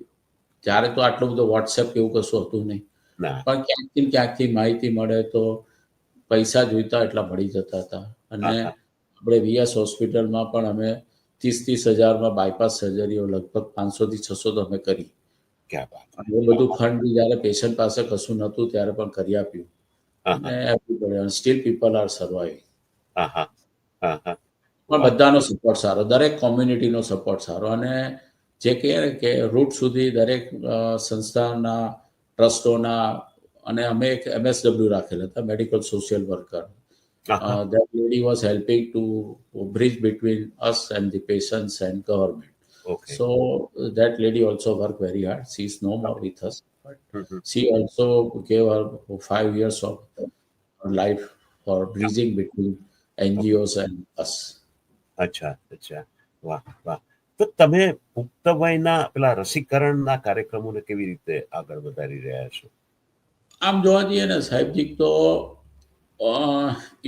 ત્યારે તો આટલું બધું વોટ્સએપ એવું કશું હતું નહીં, પણ ક્યાંકથી માહિતી મળે તો પૈસા જોઈતા એટલા મળી જતા હતા. અને આપણે વીએસ હોસ્પિટલમાં પણ અમે 30-30 હજારમાં બાયપાસ સર્જરીઓ લગભગ 500 થી 600 તો અમે કરી. એ બધું ફંડ જયારે પેશન્ટ પાસે કશું નહોતું ત્યારે પણ કરી આપ્યું. અને સ્ટીલ પીપલ આર સર્વાઇવિંગ. પણ બધાનો સપોર્ટ સારો, દરેક કોમ્યુનિટીનો સપોર્ટ સારો. અને જે કહે કે રૂટ સુધી દરેક સંસ્થાના, ટ્રસ્ટોના, અને અમે એક MSW રાખેલા હતા, medical social worker. That lady was helping to bridge between us and the patients and government. Okay. So that lady also worked very hard. She is no more with us, but she also gave her 5 years of her life for bridging between NGOs and us. અચ્છા. વાહ વાહ. તો તમે પુખ્ત વયના પેલા રસીકરણના કાર્યક્રમોને કેવી રીતે આગળ વધારી રહ્યા છો? આમ જોવા જઈએ ને સાહેબજી, તો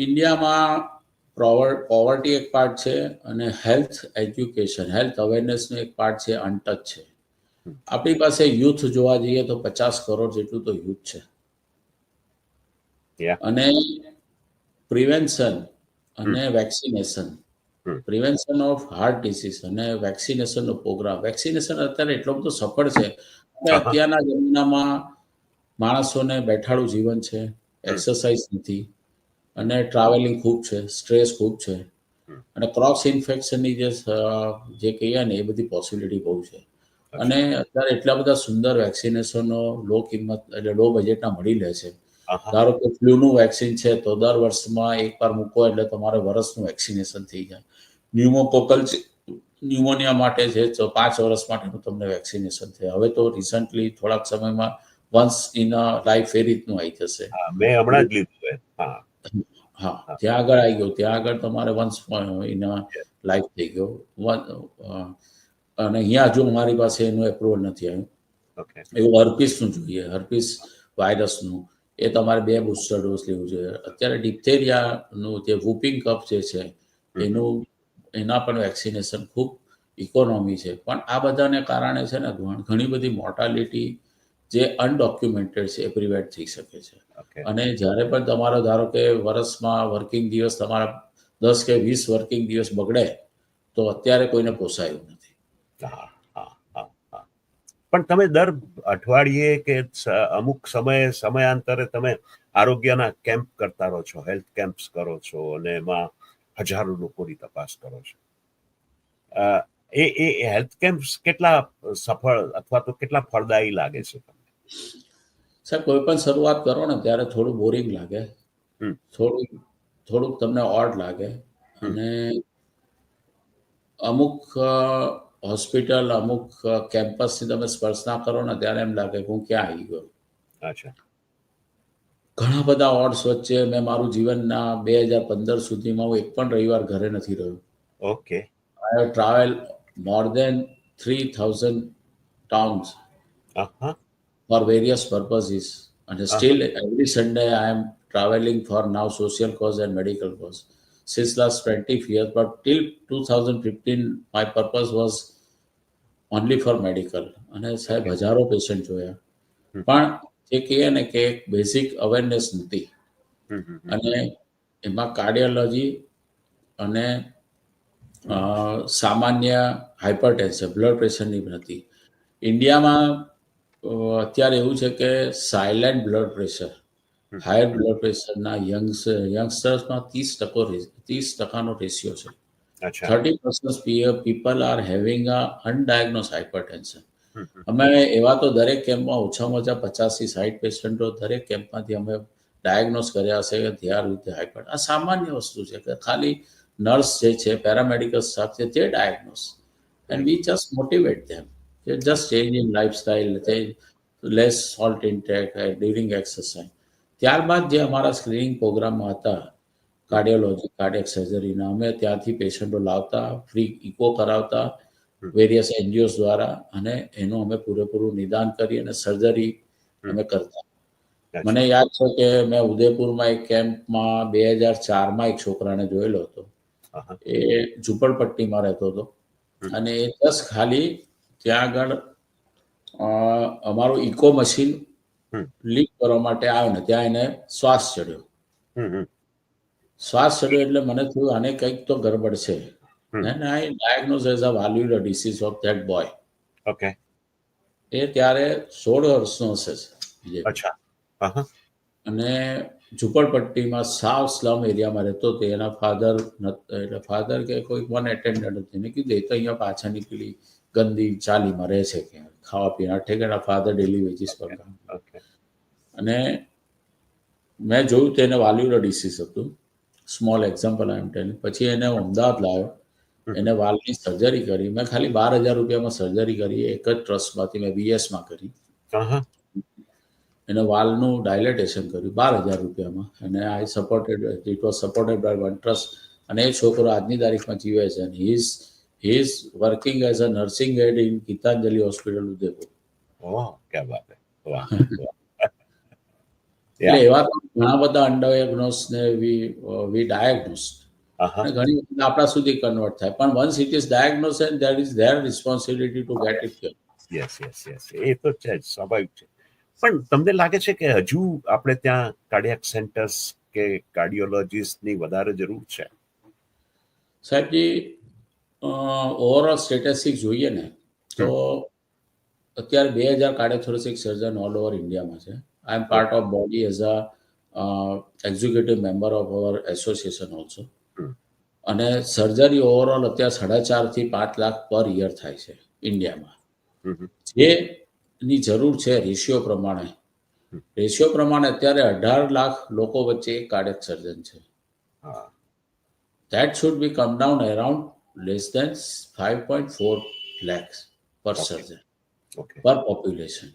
ઇન્ડિયામાં પોવર્ટી એક પાર્ટ છે અને હેલ્થ એજ્યુકેશન, હેલ્થ અવેરનેસનું એક પાર્ટ છે, અનટચ છે. આપણી પાસે યુથ જોવા જઈએ તો 50 કરોડ જેટલું તો યુથ છે. અને પ્રિવેન્શન અને vaccination hmm. Prevention of heart disease અને વેક્સિનેશનનો પ્રોગ્રામ. વેક્સિનેશન અત્યારે એટલો બધો સફળ છે કે આહા. અત્યારના જમાનામાં માણસોને બેઠાડું જીવન છે, હમ. એક્સરસાઇઝ નથી, અને ટ્રાવેલિંગ ખૂબ છે, સ્ટ્રેસ ખૂબ છે, હમ. અને ક્રોસ ઇન્ફેક્શનની જે કહીએ ને એ બધી પોસિબિલિટી બહુ છે. અચ્છા. અને અત્યારે એટલા બધા સુંદર વેક્સિનેશનો લો કિંમત એટલે લો બજેટના મળી રહે છે. આહા. ધારો કે ફ્લૂનું વેક્સિન છે તો દર વર્ષમાં એકવાર મૂકો એટલે તમારે વર્ષનું વેક્સિનેશન થઈ જાય. ન્યુમોકોકલ ન્યુમોનિયા માટે છે તો 5 વર્ષ માટેનું તમને વેક્સિનેશન થાય. હવે તો રિસન્ટલી થોડાક સમયમાં વન્સ ઇન અ લાઈફ એ રીતનું આવી જશે. હા, મેં હમણાં જ લીધું છે. હા. હા, હા. ત્યાં આગળ આવી ગયો. ત્યાં આગળ તમારે once in a Yes. Life થઈ ગયો. અને અહીંયા હજુ અમારી પાસે એનું એપ્રુવલ નથી આવ્યું. ઓકે. એવું હર્પીસનું જોઈએ, હર્પીસ વાયરસનું. એ તમારે 2 બુસ્ટર ડોઝ લેવું જોઈએ. અત્યારે ડિપ્થેરિયાનું જે વૂપિંગ કફ જે છે એનું એના પણ વેક્સિનેશન ખૂબ ઇકોનોમી છે. પણ આ બધાને કારણે છે ને ઘણી બધી મોર્ટાલિટી જે અનડોક્યુમેન્ટેડ છે એ પ્રિવેન્ટ થઈ શકે છે. ઓકે. અને જ્યારે પણ તમારો ધારો કે વર્ષમાં વર્કિંગ દિવસ તમારા 10 કે 20 વર્કિંગ દિવસ બગડે તો અત્યારે કોઈને પોસાય એવું નથી. હા, હા, હા, હા. પણ તમે દર અઠવાડિયે કે અમુક સમયાંતરે તમે આરોગ્યના કેમ્પ કરતા રહો છો, હેલ્થ કેમ્પ્સ કરો છો અને એમાં હજારો લોકોની તપાસ કરો છો. અ, એ હેલ્થ કેમ્પ્સ કેટલા સફળ અથવા તો કેટલા ફળદાયી લાગે છે તમને? સાહેબ, કોઈ પણ શરૂઆત કરો ને ત્યારે થોડું બોરિંગ લાગે, હમ. થોડુંક તમને ઓડ લાગે. હમ. અને અમુક હોસ્પિટલ, અમુક કેમ્પસની તમે સ્પર્શના કરો ને ત્યારે એમ લાગે કે હું ક્યાં આવી ગયો. અચ્છા. ઘણા બધા ઓડ્સ વચ્ચે મેં મારું જીવનના 2015 સુધીમાં હું એક પણ રવિવાર ઘરે નથી રહ્યો. Okay. I have travel more than 3000 towns aha. for various purposes, and aha. still every Sunday I am traveling for now social cause and medical cause since last 20 years. But till 2015 my purpose was only for medical. અને સાહેબ okay. હજારો patient જોયા. હમ. પણ જે કહીએ ને કે એક બેઝિક અવેરનેસ નથી. હમ. હમ. હમ. અને એમાં કાર્ડિયોલોજી અને સામાન્ય હાઇપરટેન્શન બ્લડ પ્રેશરની નથી. ઇન્ડિયામાં અત્યારે એવું છે કે સાયલેન્ટ બ્લડ પ્રેશર, હમ. હાયર બ્લડ પ્રેશરના યંગસ્ટર્સમાં 30%નો રેશિયો છે. અચ્છા. 30% people are having a undiagnosed hypertension. હમ. હમ. અમે એવા તો દરેક કેમ્પમાં ઓછામાં ઓછા 50 થી 60 પેશન્ટો દરેક કેમ્પમાંથી અમે ડાયગ્નોસ કર્યા છે કે they are with the hyper. આ સામાન્ય વસ્તુ છે કે ખાલી નર્સ જે છે, પેરામેડિકલ સ્ટાફ છે, તે diagnose, and we just motivate them કે just change in lifestyle, less salt intake during exercise. ત્યારબાદ જે અમારા સ્ક્રીનિંગ પ્રોગ્રામમાં હતા કાર્ડિયોલોજી, કાર્ડિયક સર્જરીના, અમે ત્યાંથી પેશન્ટો લાવતા, ફ્રી ઇકો કરાવતા વેરિયસ એનજીઓસ દ્વારા, અને એનું અમે પૂરેપૂરું નિદાન કરી અને સર્જરી અમે કરતા. મને અચ્છા. યાદ છે કે મેં ઉદયપુરમાં એક કેમ્પમાં 2004માં એક છોકરાને જોયેલો હતો. આહા. એ ઝુંપડપટ્ટીમાં રહેતો હતો હમ. અને એ જસ્ટ ખાલી ત્યાં આગળ અમારું ઇકો મશીન હમ. લીક કરવા માટે આવ્યો ને ત્યાં એને શ્વાસ ચડ્યો. હમ. હમ. શ્વાસ ચડ્યો એટલે મને થયું આને કંઈક તો ગડબડ છે. હમ. And I diagnosed as a valvular disease of that boy. Okay. એ ત્યારે 16 વર્ષનો હશે જે. અચ્છા. આહા. અને ઝુંપડપટ્ટીમાં સાવ સ્લમ એરિયામાં રહેતો હતો. એના ફાધર એટલે ફાધર કે કોઈ વન એટેન્ડન્ટ હતી. એને કીધું એ તો અહીંયા પાછળની પેલી ગંદી ચાલીમાં રહે છે કે ખાવા પીના ઠેકાણા. ફાધર ડેલી વેજીસ પર કામ. ઓકે. અને મેં જોયું તો એને વાલ્વ્યુલર ડિસીઝ હતું. સ્મોલ એક્ઝામ્પલ આઈ એમ ટેલિંગ. પછી એને અમદાવાદ લાવ્યો, એને વાલ્વની સર્જરી કરી. મેં ખાલી 12,000 રૂપિયામાં સર્જરી કરી. એક જ ટ્રસ્ટમાંથી મેં બીએસમાં કરી. આહા. એને વાલ્વનું ડાયલેટેશન કર્યું 12,000 રૂપિયામાં. અને I supported, it was supported by one trust. અને એ છોકરો આજની તારીખમાં જીવે છે. અને he is working as a nursing aide in Gitanjali hospital Udaipur. ઓહ, ક્યા બાત હે. વાહ. એટલે એવા તો ઘણા બધા અનડાયગ્નોસ ને વી ડાયગ્નોસ, આહા. અને ઘણી વખત આપણા સુધી કન્વર્ટ થાય. પણ once it is diagnose and that is their responsibility to get it cure. Yes, yes, yes. એ તો છે જ, સ્વાભાવિક છે. પણ તમને લાગે છે કે હજુ આપણે ત્યાં કાર્ડિયાક સેન્ટર્સ કે કાર્ડિયોલોજીસ્ટની વધારે જરૂર છે? સાહેબજી, ઓવરઓલ સ્ટેટિસ્ટિક જોઈએ ને તો અત્યારે 2000 કાર્ડિયોથોરેસિક સર્જન ઓલ ઓવર ઇન્ડિયામાં છે. I am part of body as a executive member of our association also. અને સર્જરી ઓવરઓલ અત્યારે 4.5 થી 5 લાખ પર યર થાય છે ઇન્ડિયામાં. જેની જરૂર છે રેશિયો પ્રમાણે અત્યારે 18 લાખ લોકો વચ્ચે એક કાર્ડિયક સર્જન છે. That should be come down around less than 5.4 lakhs per surgeon per population.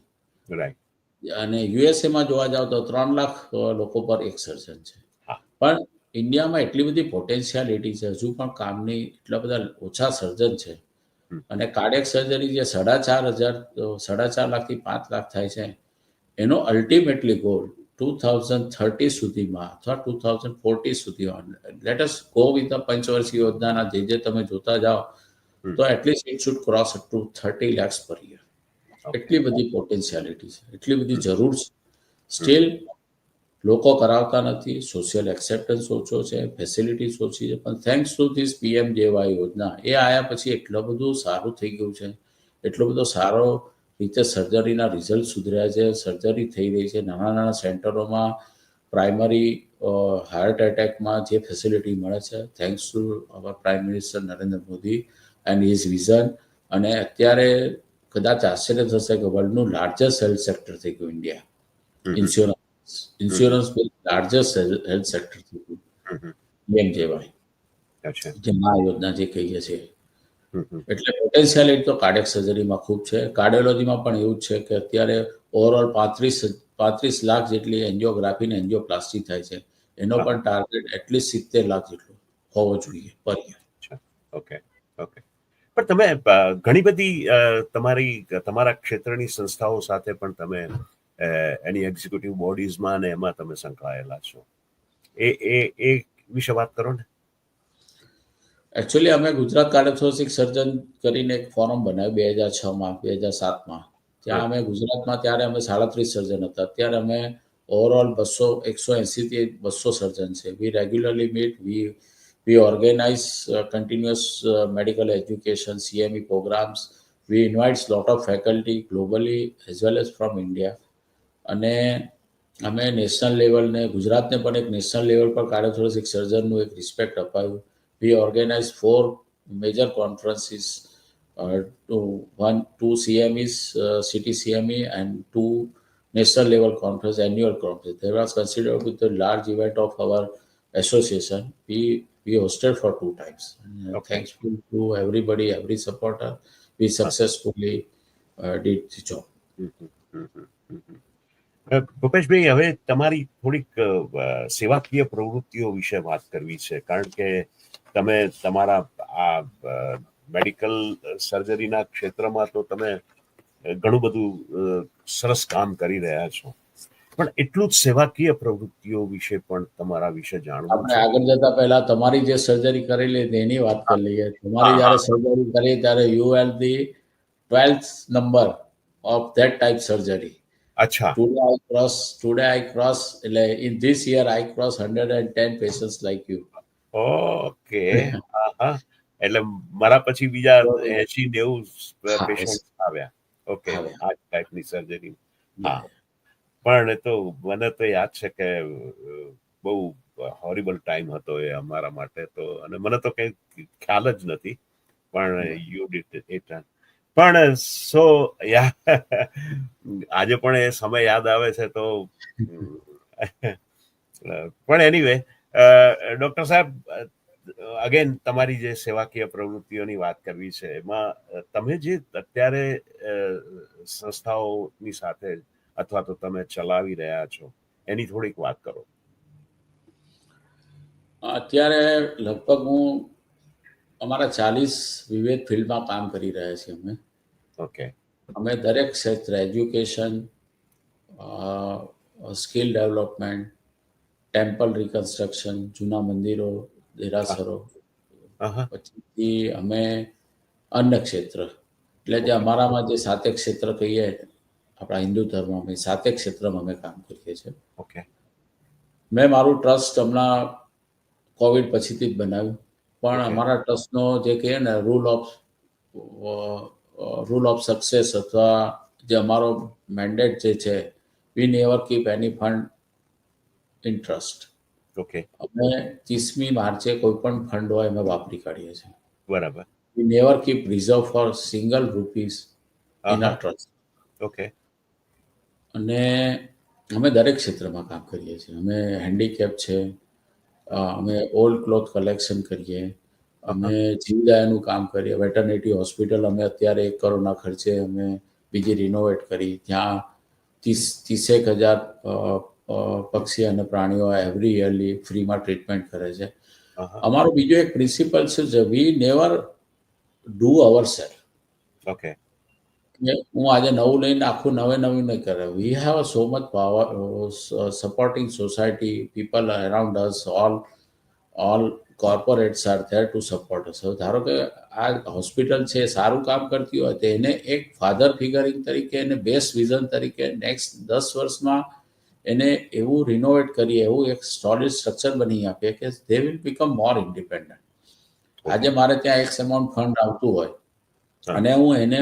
Right. અને યુએસએમાં જોવા જાવ તો 3 લાખ લોકો પર એક સર્જન છે. પણ ઇન્ડિયામાં એટલી બધી પોટેન્શિયાલિટી છે, હજુ પણ કામની એટલા બધા ઓછા સર્જન છે. અને કાર્ડિયક સર્જરી જે 4.5 લાખથી 5 લાખ થાય છે, એનો અલ્ટિમેટલી ગોલ 2030 સુધીમાં અથવા 2040 સુધીમાં, let us go with the પંચવર્ષીય યોજનાના જે તમે જોતા જાઓ તો at least it should cross to 30 lakhs per year. એટલી બધી પોટેન્શિયાલિટી છે, એટલી બધી જરૂર છે. સ્ટીલ લોકો કરાવતા નથી, સોશિયલ એક્સેપ્ટન્સ ઓછો છે, ફેસિલિટીઝ ઓછી છે. પણ થેન્ક્સ ટુ ધીસ પીએમજેવાય યોજના એ આવ્યા પછી એટલું બધું સારું થઈ ગયું છે, એટલો બધો સારો રીતે સર્જરીના રિઝલ્ટ સુધર્યા છે, સર્જરી થઈ રહી છે. નાના નાના સેન્ટરોમાં પ્રાઇમરી હાર્ટ એટેકમાં જે ફેસિલિટી મળે છે, thanks to our prime minister Narendra Modi and his vision. અને અત્યારે કદાચ આશ્ચર્ય થશે કે વર્લ્ડનું લાર્જેસ્ટ હેલ્થ સેક્ટર થઈ ગયું India. Insurance largest health sector થઈ ગયું પીએમજેવાય, જે મા યોજના જે કહીએ છીએ. એટલે પોટેન્શિયાલિટી તો કાર્ડિયક સર્જરીમાં ખૂબ છે. કાર્ડિયોલોજીમાં પણ એવું જ છે કે અત્યારે ઓવરઓલ 35 લાખ જેટલી એન્જિયોગ્રાફી ને એન્જિયોપ્લાસ્ટી થાય છે. એનો પણ ટાર્ગેટ એટલીસ્ટ 70 લાખ જેટલો હોવો જોઈએ પર યર. ઓકે. પણ તમે ઘણી બધી તમારા ક્ષેત્રની સંસ્થાઓ સાથે પણ તમે એની એક્ઝિક્યુટિવ બોડીઝમાં અને એમાં તમે સંકળાયેલા છો. એ વિશે વાત કરો ને. એકચ્યુઅલી અમે ગુજરાત કાર્ડિયોથોરેસિક સર્જન કરીને એક ફોરમ બનાવ્યું 2006માં 2007માં. ત્યાં અમે ગુજરાતમાં ત્યારે અમે 37 સર્જન હતા. અત્યારે અમે ઓવરઓલ 180 થી 200 સર્જન છે. We regularly meet, we organize continuous medical education CME programs. We invite lot of faculty globally as well as from India. અને અમે નેશનલ લેવલને, ગુજરાતને પણ એક નેશનલ લેવલ પર કાર્ડિયોથોરેસિક સર્જનનું એક રિસ્પેક્ટ અપાયું. We organize 4 major conferences, two CMEs, city CME, and 2 national level conference, annual conference. They was considered with the large event of our association. We hosted for 2 times. Thankful to everybody, every supporter. We successfully did the job. ભૂપેશભાઈ, હવે તમારી થોડીક સેવાકીય પ્રવૃત્તિઓ વિશે વાત કરવી છે, કારણ કે તમે તમારા આ મેડિકલ સર્જરીના ક્ષેત્રમાં તો તમે ઘણું બધું સરસ કામ કરી રહ્યા છો, પણ એટલું જ સેવાકીય પ્રવૃત્તિઓ વિશે પણ તમારા વિશે જાણવું આપણે છે. આગળ જતા પહેલા તમારી જે સર્જરી કરેલી એની વાત કરી લઈએ. તમારી જ્યારે સર્જરી કરી ત્યારે you have the 12th number of that type surgery. અચ્છા. Today I cross, in this year I cross 110 patients like you. Okay. એટલે મારા પછી બીજા 80-90 પેશન્ટ આવ્યા. ઓકે, આ ટાઈપની સર્જરી. હા, પણ એ તો મને તો યાદ છે કે બહુ હોરિબલ ટાઈમ હતો એ અમારા માટે તો, અને મને તો કંઈ ખ્યાલ જ નથી, પણ યુ ડીડ ઇટ. પણ આજે પણ એ સમય યાદ આવે છે તો. પણ એનીવે, ડોક્ટર સાહેબ, અગેન તમારી જે સેવાકીય પ્રવૃત્તિઓની વાત કરવી છે, એમાં તમે જે અત્યારે સંસ્થાઓની સાથે અથવા તો તમે ચલાવી રહ્યા છો એની થોડીક વાત કરો. અત્યારે લગભગ હું અમારા 40 વિવિધ ફિલ્ડમાં કામ કરી રહ્યા છીએ અમે. ઓકે. અમે દરેક ક્ષેત્ર, education, skill development, temple reconstruction, જૂના મંદિરો, દેરાસરો, પછી અમે અન્ય ક્ષેત્ર, એટલે જે અમારામાં જે 7 ક્ષેત્ર કહીએ આપણા હિન્દુ ધર્મમાં, 7 ક્ષેત્રમાં અમે કામ કરીએ છીએ. ઓકે. મેં મારું ટ્રસ્ટ હમણાં કોવિડ પછીથી જ બનાવ્યું. પણ Okay. અમારા ટ્રસ્ટનો જે કહે ને રૂલ ઓફ સક્સેસ અથવા જે અમારો મેન્ડેટ જે છે, we never keep any fund in trust. Okay. અમે 30મી માર્ચે કોઈ પણ ફંડ હોય અમે વાપરી કાઢીએ છીએ. બરાબર. વી never keep reserve four single rupees in a trust. Okay. અને અમે દરેક ક્ષેત્રમાં કામ કરીએ છીએ. અમે હેન્ડીકેપ છે, અમે ઓલ્ડ ક્લોથ કલેક્શન કરીએ, અમે જીવદયાનું કામ કરીએ, વેટરનિટી હોસ્પિટલ અમે અત્યારે 1 કરોડના ખર્ચે અમે બીજી રિનોવેટ કરી. ત્યાં 30,000 પક્ષી અને પ્રાણીઓ એવરી યરલી ફ્રીમાં ટ્રીટમેન્ટ કરે છે. અમારો બીજો એક પ્રિન્સિપલ છે, we never do our self. Okay. હું આજે નવું લઈને આખું નવું નહીં કરે. We have so much power supporting society, people around us, all corporates are there to support us. ધારો કે આ હોસ્પિટલ છે સારું કામ કરતી હોય તો એને એક ફાધર ફિગરિંગ તરીકે, એને બેસ્ટ વિઝન તરીકે નેક્સ્ટ 10 વર્ષમાં એને એવું રિનોવેટ કરીએ, એવું એક સોલિડ સ્ટ્રક્ચર બની આપીએ કે they will become more independent. આજે મારે ત્યાં એક્સ અમાઉન્ટ ફંડ આવતું હોય અને હું એને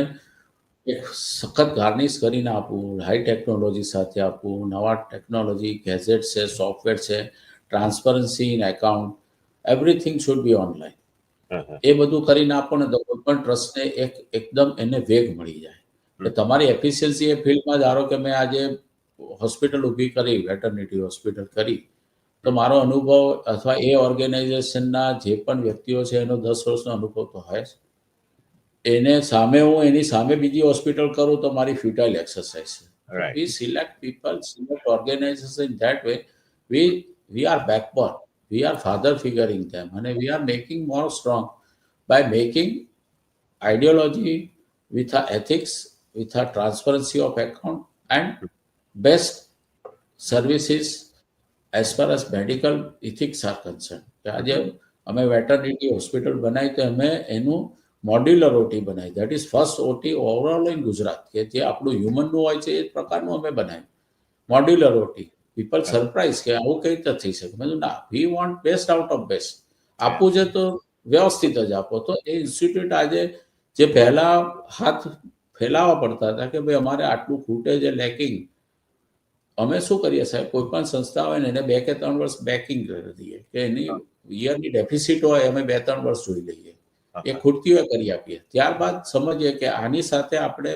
એક સખત ગાર્નિશ કરીને આપું, હાઈ ટેકનોલોજી સાથે આપું, નવા ટેકનોલોજી ગેજેટ છે, સોફ્ટવેર છે, transparency in account, everything should be online. એ બધું કરીને આપો ને તો કોઈ પણ ટ્રસ્ટને એકદમ એને વેગ મળી જાય. કે તમારી એફિશિયન્સી એ ફિલ્ડમાં, ધારો કે મેં આજે હોસ્પિટલ ઊભી કરી, વેટરનિટી હોસ્પિટલ કરી, તો મારો અનુભવ અથવા એ ઓર્ગેનાઇઝેશનના જે પણ વ્યક્તિઓ છે એનો 10 વર્ષનો અનુભવ તો હોય જ. એને સામે હું એની સામે બીજી હોસ્પિટલ કરું તો મારી ફ્યુટાઇલ એક્સરસાઇઝ છે. Right. We select people, select organizations in that way. We are backbone. We are father figuring them, and we are making more strong by making ideology with our ethics, with our transparency of account, and best services as far as medical ethics are concerned. કે આજે અમે veterinary hospital બનાવી તો અમે એનું modular OT બનાવી. That is first OT overall in Gujarat કે જે આપણું હ્યુમનનું હોય છે એ પ્રકારનું અમે બનાવ્યું, મોડ્યુલર ઓટી. પીપલ સરપ્રાઈઝ કે આવું કઈ રીતે થઈ શકે. મેં ના, we want best out of best. આપવું છે તો વ્યવસ્થિત જ આપો. તો એ ઇન્સ્ટિટ્યૂટ આજે જે પહેલા હાથ ફેલાવા પડતા હતા કે ભાઈ અમારે આટલું ખૂટે છે, લેકિંગ, અમે શું કરીએ સાહેબ, કોઈ પણ સંસ્થા હોય ને એને 2 કે 3 વર્ષ બેકિંગ કરી દઈએ કે એની યરની ડેફિસિટ હોય અમે 2-3 વર્ષ જોઈ લઈએ, એ ખૂટતી હોય કરી આપીએ. ત્યારબાદ સમજીએ કે આની સાથે આપણે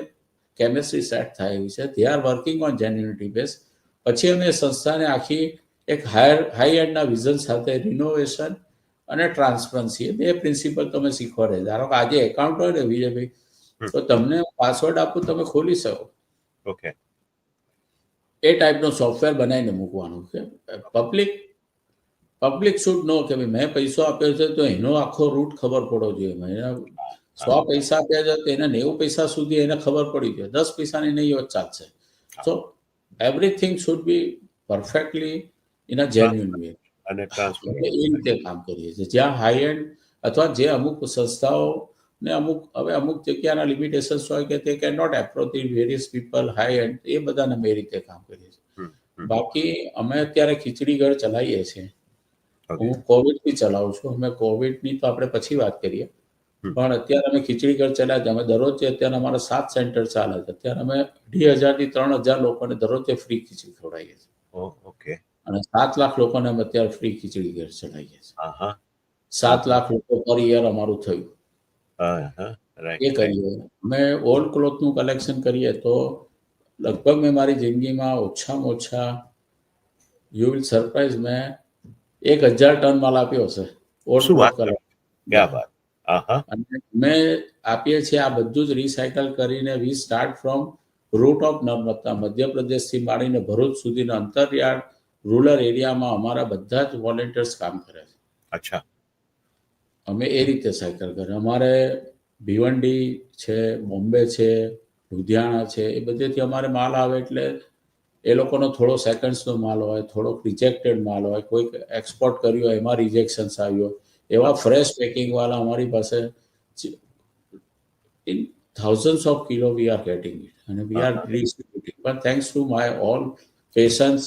કેમિસ્ટ્રી સેટ થાય એવી છે, they are working on genuinity base. પછી અમે સંસ્થાને આખી એક હાઈ એન્ડના વિઝન સાથે રિનોવેશન અને ટ્રાન્સપરન્સી, એ 2 પ્રિન્સિપલ તમે શીખવાડે. ધારો કે આજે એકાઉન્ટ હોય ને વિજયભાઈ, તો તમને પાસવર્ડ આપું તમે ખોલી શકો. Okay. એ ટાઈપનો સોફ્ટવેર બનાવીને મૂકવાનું કે પબ્લિક શુડ નો કે ભાઈ મેં પૈસો આપ્યો છે તો એનો આખો રૂટ ખબર પડવો જોઈએ. મેં 100 પૈસા આપ્યા છે તો એને 90 પૈસા સુધી એને ખબર પડી જોઈએ, 10 પૈસાની નહીં હોત ચાલશે. સો everything should B perfectly in a genuine way. અને એ ટ્રાન્સપરન્ટ. રીતે કામ કરીએ છીએ. જ્યાં હાઈ એન્ડ અથવા જે અમુક સંસ્થાઓ ને અમુક જગ્યાના લિમિટેશન્સ હોય કે તે can not approach the various people high end, એ બધાને અમે એ રીતે કામ કરીએ છીએ. બાકી અમે અત્યારે ખીચડી ઘર ચલાવીએ છીએ. હું કોવિડથી ચલાવું છું. અમે કોવિડની તો આપણે પછી વાત કરીએ, પણ અત્યારે અમે ખીચડી ઘર ચલાવીએ છીએ. અમે દરરોજ અત્યારે અમારા 7 સેન્ટર ચાલે છે. અત્યારે અમે 2,000 થી 3,000 લોકોને દરરોજ ફ્રી ખીચડી ખવડાવીએ છીએ. ઓકે. અને 7 લાખ લોકોને અમે અત્યારે ફ્રી ખીચડી ઘર ચલાવીએ છીએ. હા. 7 લાખ લોકો પર યર અમારું થયું. રાઈટ. એ કરીએ. અમે ઓલ્ડ ક્લોથનું કલેક્શન કરીએ તો લગભગ મેં મારી જિંદગીમાં ઓછામાં ઓછા, યુ વિલ સરપ્રાઈઝ, મેં 1,000 ટન માલ આપ્યો હશે ઓલ્ડ શું વાત ક્લોથ કરો? કલેક્શન. ક્યાં વાત. અને મેં આપીએ છીએ આ બધું જ રિસાયકલ કરીને. We start from root of Narmada, મધ્યપ્રદેશથી માંડીને ભરૂચ સુધીના અંતરિયાળ રૂરલ એરિયામાં અમારા બધા જ વોલેન્ટિયર્સ કામ કરે છે. અચ્છા. અમે એ રીતે સાયકલ કરીએ. અમારે ભિવંડી છે, બોમ્બે છે, લુધિયાણા છે, એ બધેથી અમારે માલ આવે એટલે એ લોકોનો થોડો સેકન્ડ્સનો માલ હોય, થોડોક રિજેક્ટેડ માલ હોય, કોઈક એક્સપોર્ટ કર્યું હોય એમાં રિજેક્શન્સ આવ્યું હોય, એવા ફ્રેશ પેકિંગવાળા અમારી પાસે in thousands of kilo we are getting it, and we are distributing. But thanks to my all patients,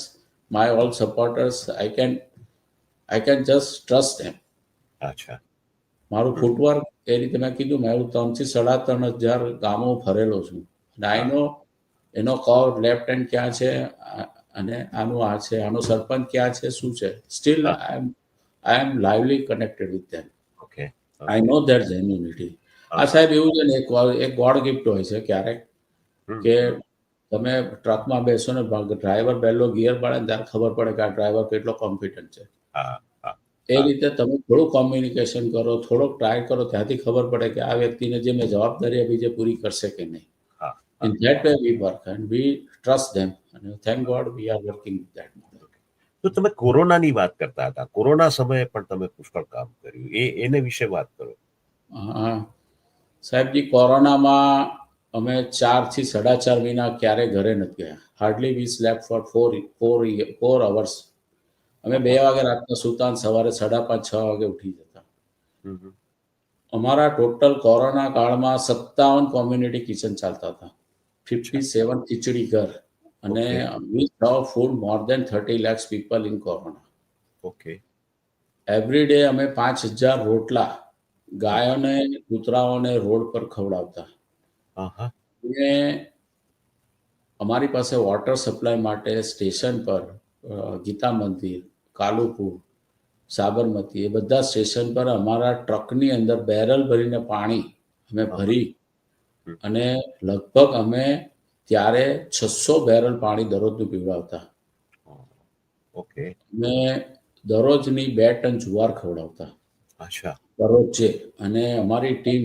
my all supporters, I can just trust them. અચ્છા. મારું ફૂટવર્ક એ રીતે મેં કીધું મેં 3 થી 3.5 ગામો ફરેલો છું અને આઈ નો એનો કર્વ લેફ્ટ હેન્ડ ક્યાં છે અને આનું આ છે, આનો સરપંચ ક્યાં છે, શું છે. Still I am lively connected with them. Okay. I know their genuinity. આ સાહેબ એવું છે ને, એક ગોડ ગિફ્ટ હોય છે ક્યારેક કે તમે ટ્રકમાં બેસો ને ડ્રાઈવર પહેલો ગિયર પાડે ને ત્યારે ખબર પડે કે આ ડ્રાઈવર કેટલો કોમ્પિટન્ટ છે. એ રીતે તમે થોડું કોમ્યુનિકેશન કરો, થોડોક ટ્રાય કરો, ત્યાંથી ખબર પડે કે આ વ્યક્તિને જે મેં જવાબદારી આપી છે પૂરી કરશે કે નહીં. In that way we work and we trust them and thank God we are working with that model. તો તમે કોરોનાની વાત કરતા હતા, કોરોના સમયે પણ તમે પુષ્કળ કામ કર્યું, એને વિશે વાત કરો. સાહેબજી, કોરોનામાં અમે 4 થી 4.5 મહિના ક્યારે ઘરે નથી ગયા. હાર્ડલી વી સ્લેપ્ટ ફોર 4 hours. અમે 2 વાગે રાતના સુતા અને સવારે 5:30-6 વાગે ઉઠી જતા. અમારા ટોટલ કોરોના કાળમાં 57 કોમ્યુનિટી કિચન ચાલતા હતા, 57 ખીચડી ઘર, અને we serve food more than 30 lakhs people in corona. Okay. Every day અમે 5,000 રોટલા ગાયોને, કૂતરાઓને રોડ પર ખવડાવતા. અને અમારી પાસે વોટર સપ્લાય માટે સ્ટેશન પર ગીતા મંદિર, કાલુપુર, સાબરમતી, એ બધા સ્ટેશન પર અમારા ટ્રકની અંદર બેરલ ભરીને પાણી અમે ભરી અને લગભગ અમે ત્યારે 600 બેરલ પાણી દરરોજનું પીવડાવતા. ઓકે. અમે દરરોજની 2 ટન જુવાર ખવડાવતા. અચ્છા. દરરોજે. અને અમારી ટીમ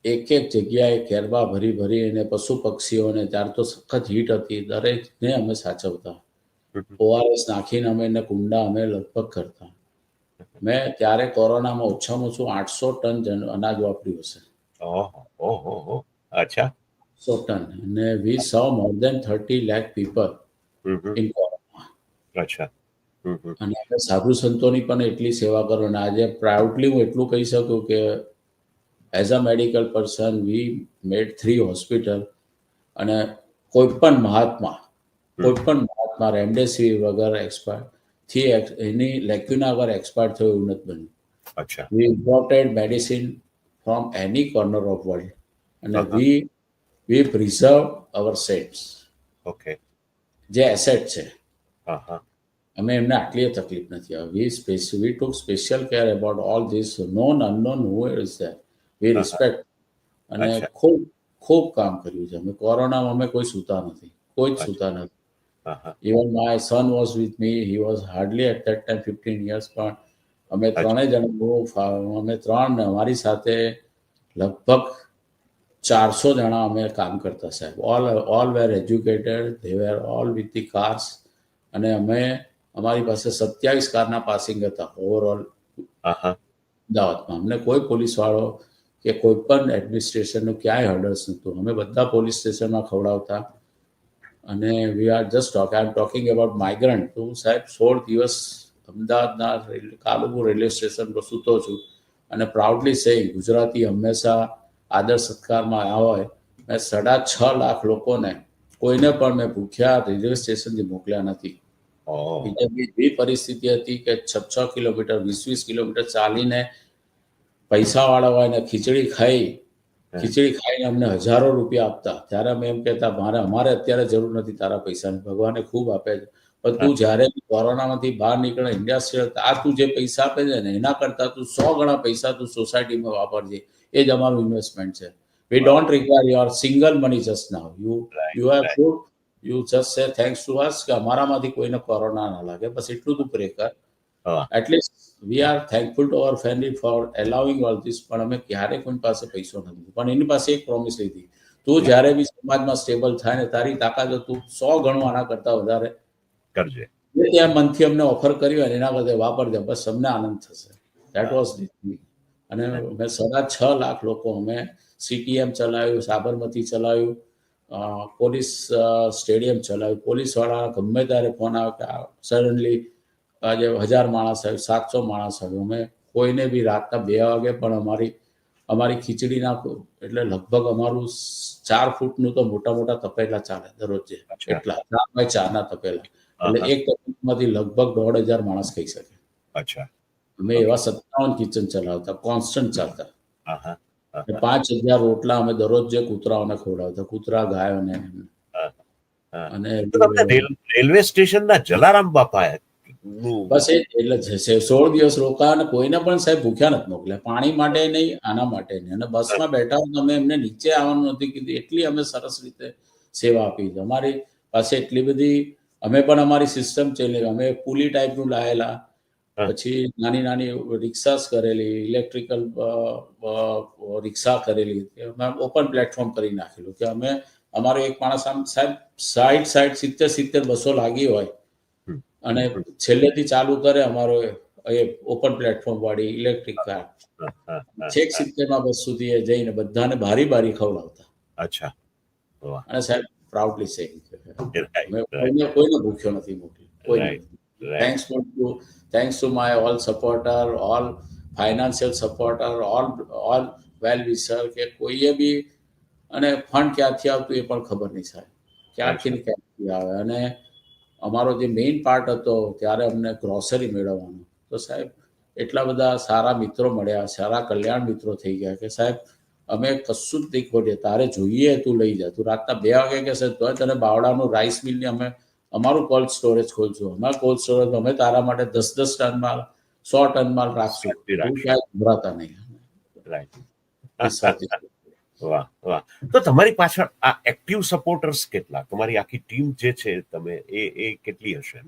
એક જગ્યાએ કેરબા ભરી અને પશુ પક્ષીઓને, ત્યારે તો સખત હીટ હતી, દરેકને અમે સાચવતા. ORS નાખીને અમે એને કુંડા અમે લગભગ કરતા. મેં ત્યારે કોરોનામાં ઓછામાં ઓછું 800 ટન અનાજ વાપર્યું હશે. અચ્છા. 100 ટન. અને વી સર્વ મોર દેન 30 lakh પીપલ ઇન કોરોના. અચ્છા. અને આપણે સાધુ સંતોની પણ એટલી સેવા કરો. અને આજે પ્રાઉડલી હું એટલું કહી શકું કે as a medical person we made 3 hospital. અને કોઈ પણ મહાત્મા રેમડેસિવિર વગર એક્સપાયર એની લેક્યુના વગર એક્સપાયર થયું એવું નથી બન્યું. અચ્છા. We imported medicine from any corner of world અને we preserve our sets. Okay. જે એસેટ છે અમે એમને આટલી તકલીફ નથી આવી. We took special care about all this known unknown who is there. We respect. અને ખૂબ કામ કર્યું છે અમે. કોરોનામાં અમે કોઈ સૂતા નથી, કોઈ જ સૂતા નથી. Even my son was with me, he was hardly at that time 15 years, પણ અમે ત્રણેય જણા, અમે ત્રણ, અમારી સાથે લગભગ 400 જણા અમે કામ કરતા સાહેબ. All wear educated, they were all with the cars. અને અમારી પાસે 27 કારના પાસિંગ હતા ઓવરઓલ અમદાવાદમાં. અમને કોઈ પોલીસવાળો કે કોઈ પણ એડમિનિસ્ટ્રેશનનું ક્યાંય હર્ડલ્સ નહોતું. અમે બધા પોલીસ સ્ટેશનમાં ખવડાવતા. અને we are just talking about migrant. તો હું સાહેબ 16 દિવસ અમદાવાદના કાલુપુર રેલવે સ્ટેશન પર સૂતો છું. અને પ્રાઉડલી સેઇંગ, ગુજરાતી હંમેશા આદર સત્કારમાં આવ્યા હોય. મેં 6.5 લાખ લોકોને કોઈને પણ મેં ભૂખ્યા રેલવે સ્ટેશનથી મોકલ્યા નથી. એવી પરિસ્થિતિ હતી કે 6 કિલોમીટર, 20 કિલોમીટર ચાલીને પૈસાવાળા હોય ને ખીચડી ખાઈને અમને હજારો રૂપિયા આપતા. ત્યારે અમે એમ કહેતા, અમારે અત્યારે જરૂર નથી તારા પૈસાની, ભગવાને ખૂબ આપે છે, પણ તું જ્યારે કોરોનામાંથી બહાર નીકળે, ઇન્ડિયા તું જે પૈસા આપે છે ને એના કરતાં તું 100 ગણા પૈસા તું સોસાયટીમાં વાપરજે. એ જ અમારું ઇન્વેસ્ટમેન્ટ છે. We don't require your single money just now. You have food, you just સે થેન્ક્સ ટુ અસ કે અમારામાંથી કોઈને કોરોના ના લાગે, બસ એટલું તું પ્રે કર. At least we are thankful to our family for allowing all this. પણ અમે ક્યારે કોઈ પાસે પૈસો નથી. પણ એની પાસે એક પ્રોમિસ લીધી, તું જ્યારે બી સમાજમાં સ્ટેબલ થાય ને તારી તાકાત તું 100 ગણું આના કરતા વધારે કરજે. ત્યાં મનથી અમને ઓફર કર્યું અને એના કરતા વાપરજે, બસ અમને આનંદ થશે. That was the thing. અને મેં 6.5 લાખ લોકો, અમે CTM ચલાવ્યું, સાબરમતી ચલાવ્યું, પોલીસ સ્ટેડિયમ ચલાવ્યું. પોલીસવાળા ગમે ત્યારે ફોન આવે કે સડનલી આજે 1000 માણસ આવ્યું, 700 માણસ આવ્યું. અમે કોઈને બી રાતના 2 વાગે પણ અમારી ખીચડીના, એટલે લગભગ અમારું 4 ફૂટનું તો મોટા તપેલા ચાલે દરરોજે. એટલા 4x4 ના તપેલા, એટલે એક તપેલામાંથી લગભગ 1.5 માણસ ખાઈ શકે. અચ્છા. અમે એવા 57 કિચન ચલાવતા, કોન્સ્ટન્ટ ચાલતા. આહા, ને આહા, 5000 રોટલા અમે દરરોજ જે કૂતરાઓને ખવડાવતા, કૂતરા, ગાયોને. આહા. અને તો તમને રેલવે સ્ટેશનના જલારામ બાપા નું બસ એ એટલે 16 દિવસ રોકાયા અને કોઈને પણ સાહેબ ભૂખ્યા નથી મોકલ્યા. પાણી માટે નહીં, આના માટે નહીં. અને બસમાં બેઠા હોય તો અમે એમને નીચે આવવાનું નથી કીધું. એટલી અમે સરસ રીતે સેવા આપી છે. અમારી પાસે એટલી બધી, અમે પણ અમારી સિસ્ટમ ચેન્જ, અમે પુલી ટાઈપનું લાયેલા, હા. પછી નાની નાની રિક્ષાસ કરેલી, ઇલેક્ટ્રિકલ રિક્ષા કરેલી, અમે ઓપન પ્લેટફોર્મ કરી નાખેલું કે અમે અમારો એક માણસ આમ સાહેબ 60 70 બસો લાગી હોય હમ. અને છેલ્લેથી ચાલુ કરે અમારો એ ઓપન પ્લેટફોર્મ વાળી ઇલેક્ટ્રિક કાર, હા, હા, હા, છેક હા. 70 બસ સુધી એ જઈને બધાને બારી બારી ખવડાવતા. અચ્છા, વાહ, અને સાહેબ પ્રાઉડલી સેઇંગ કે રાઈટ, અમે રાઈટ, કોઈને ભૂખ્યો નથી મોકલ્યો, કોઈને રાઈટ, નથી. Right. Thanks to my all supporter, all financial supporter, all well wisher, કે કોઈએ બી, અને ફંડ ક્યાંથી આવતું એ પણ ખબર નહીં સાહેબ, ક્યાંથી ને ક્યાંથી આવે. અને અમારો જે મેઇન પાર્ટ હતો ત્યારે અમને ગ્રોસરી મેળવવાનો, તો સાહેબ એટલા બધા સારા મિત્રો મળ્યા, સારા કલ્યાણ મિત્રો થઈ ગયા કે સાહેબ અમે કશું જ નહીં ખોટીએ, તારે જોઈએ તું લઈ જા, તું રાતના 2 વાગે કહેશે તોય તને બાવળાનું રાઈસ મિલની અમે અમારું કોલ્ડ સ્ટોરેજ ખોલશું, અમારા કોલ્ડ સ્ટોરેજ અમે તારા માટે 10 ટન માલ, 100 ટન માલ રાખશું, સાચી તું રાખશે. ક્યાંય ગભરાતા નહીં. રાઈટ. વિશ્વાસથી. વાહ, વાહ. તો તમારી પાછળ આ એક્ટિવ સપોર્ટર્સ કેટલા, તમારી આખી ટીમ જે છે તમે એ કેટલી હશે?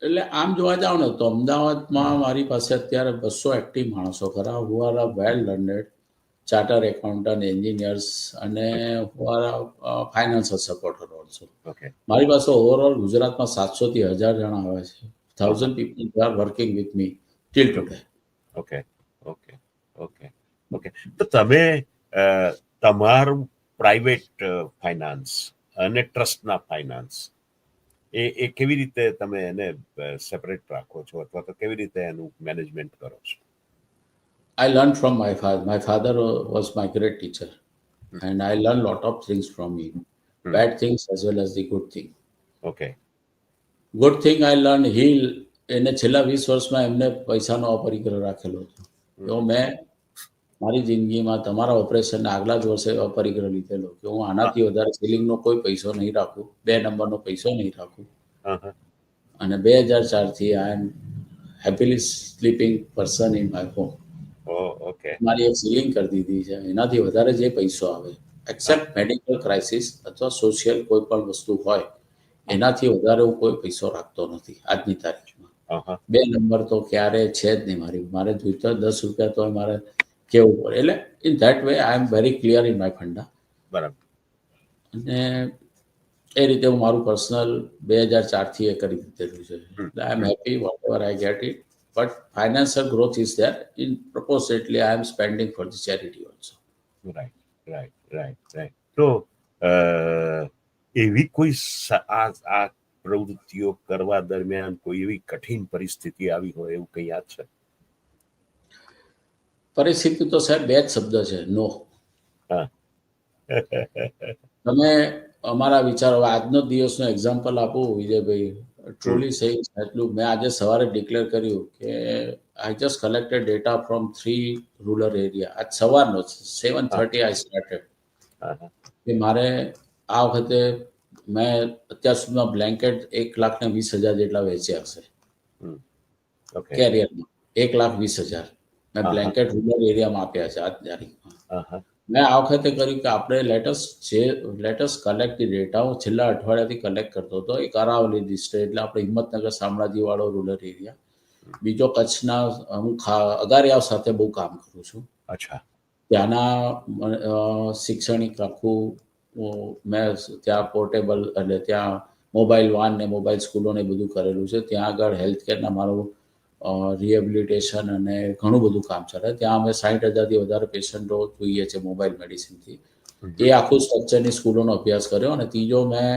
એટલે આમ જોવા જાવ ને તો અમદાવાદમાં મારી પાસે અત્યારે 200 એક્ટિવ માણસો ખરા, who are well learned charter accountant, engineers, અને who are financial supporter also. Okay, મારી પાસે ઓવરઓલ ગુજરાતમાં 700 થી 1000 જણા આવે છે. 1000 people are working with me till today. Okay, okay, okay, okay. તો તમે તમારું પ્રાઇવેટ ફાઇનાન્સ અને ટ્રસ્ટના ફાઇનાન્સ એ કેવી રીતે તમે એને સેપરેટ રાખો છો, અથવા તો કેવી રીતે એનું મેનેજમેન્ટ કરો છો? I learned from my father. My father was my great teacher, and I learned lot of things from him. Bad things as well as the good thing. Okay, Good thing I learned, એને છેલ્લા 20 વર્ષમાં એમને પૈસાનો અપરિગ્રહ રાખેલો હતો. તો મેં મારી જિંદગીમાં તમારા ઓપરેશનના આગલા જ વર્ષે અપરિગ્રહ લીધેલો કે હું આનાથી વધારે સીલિંગનો કોઈ પૈસો નહીં રાખું, 2 નંબરનો પૈસો નહીં રાખું. અને 2004 થી I am happily sleeping person in my home. Okay, મારી એક સીલિંગ કરી દીધી છે, એનાથી વધારે જે પૈસો આવે, એક્સેપ્ટ મેડિકલ ક્રાઇસિસ અથવા સોશિયલ કોઈ પણ વસ્તુ હોય, એનાથી વધારે હું કોઈ પૈસો રાખતો નથી આજની તારીખમાં. 2 નંબર તો ક્યારે છે જ નહીં મારે જોઈતો 10 રૂપિયા તો મારે કેવું પડે. એટલે in that way I am very clear in my funda. બરાબર. અને એ રીતે હું મારું પર્સનલ 2004 થી એ કરી દીધેલું છે. I am happy whatever I get it, but financial growth is there in proportionately I am spending for the charity also. Right, right, right, right. તો એવી કોઈ આ પ્રવૃત્તિઓ કરવા દરમિયાન કોઈ એવી કઠિન પરિસ્થિતિ આવી હોય એવું કંઈ યાદ છે? પરિસ્થિતિ તો સાહેબ 2 જ શબ્દ છે, નો. હા. તમે અમારા વિચારો, આજનો દિવસનો એક્ઝામ્પલ આપું વિજયભાઈ, ટ્રુલી સેઇંગ એટલું, મેં આજે સવારે ડિક્લેર કર્યું કે I just collected data from 3 rural area. આજ સવારનો 7:30 આઈ સ્ટાર્ટેડ કે મારે આ વખતે મેં અત્યાર સુધીમાં બ્લેન્કેટ 1,20,000 જેટલા વેચ્યા હશે કેરિયરમાં. 1,20,000 મેં બ્લેન્કેટ રૂરલ એરિયામાં આપ્યા છે આજ તારીખમાં. મેં આ વખતે કર્યું કે આપણે લેટસ કલેક્ટ ધી ડેટા. હું છેલ્લા અઠવાડિયાથી કલેક્ટ કરતો હતો. એક અરાવલી ડિસ્ટ્રિક્ટ, એટલે આપણે હિંમતનગર શામળાજીવાળો રૂરલ એરિયા. બીજો કચ્છના, હું અગારિયાવ સાથે બહુ કામ કરું છું. અચ્છા. ત્યાંના શૈક્ષણિક આખું મેં ત્યાં પોર્ટેબલ, એટલે ત્યાં મોબાઈલ વાન ને મોબાઈલ સ્કૂલોને બધું કરેલું છે. ત્યાં આગળ હેલ્થ કેરના મારું રિહેબિલિટેશન અને ઘણું બધું કામ ચાલે. ત્યાં અમે 60,000થી વધારે પેશન્ટો જોઈએ છે મોબાઈલ મેડિસિનથી. એ આખું સ્ટ્રક્ચરની સ્કૂલોનો અભ્યાસ કર્યો. અને ત્રીજો મેં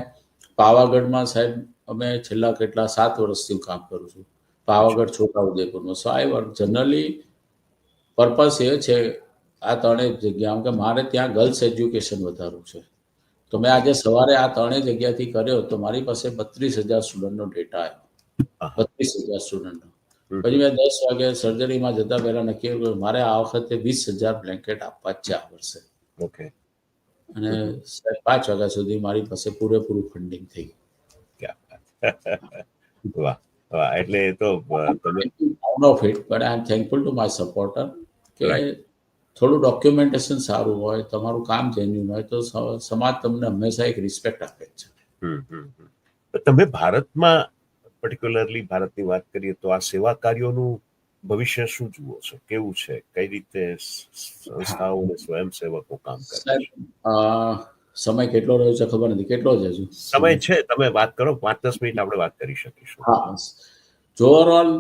પાવાગઢમાં સાહેબ અમે છેલ્લા 7 વર્ષથી કામ કરું છું, પાવાગઢ છોટાઉદેપુરમાં. સો આઈ વર્ક જનરલી, પર્પસ એ છે આ 3 જગ્યા કે મારે ત્યાં ગર્લ્સ એજ્યુકેશન વધારવું છે. તો મેં આજે સવારે આ 3 જગ્યાથી કર્યો તો મારી પાસે 32,000 સ્ટુડન્ટનો ડેટા આવ્યો. 32,000 સ્ટુડન્ટનો. પછી મેં 10 વાગે સર્જરીમાં જતા પહેલા નક્કી કર્યું કે મારે આ વખતે 20,000 બ્લેન્કેટ આપવા જ છે આ વર્ષે. ઓકે. અને 5 વાગ્યા સુધી મારી પાસે પૂરેપૂરું ફંડિંગ થઈ ગયું. વાહ વાહ. એટલે એ તો તમે out of it, but I am thankful to my supporter કે થોડું ડોક્યુમેન્ટેશન સારું હોય, તમારું કામ જેન્યુઇન હોય તો સમાજ તમને હંમેશા એક રિસ્પેક્ટ આપે છે. તમે ભારતમાં પર્ટિક્યુલરલી ભારતની વાત કરીએ તો આ સેવા કાર્યોનું ભવિષ્ય શું જુઓ છો? કેવું છે? કઈ રીતે સંસ્થાઓ અને સ્વયંસેવકો કામ કરે? સમય કેટલો રહ્યો છે ખબર નથી, કેટલો જ હજુ સમય છે, તમે વાત કરો. 5-10 મિનિટ આપણે વાત કરી શકીશું. હા, જો ઓવરઓલ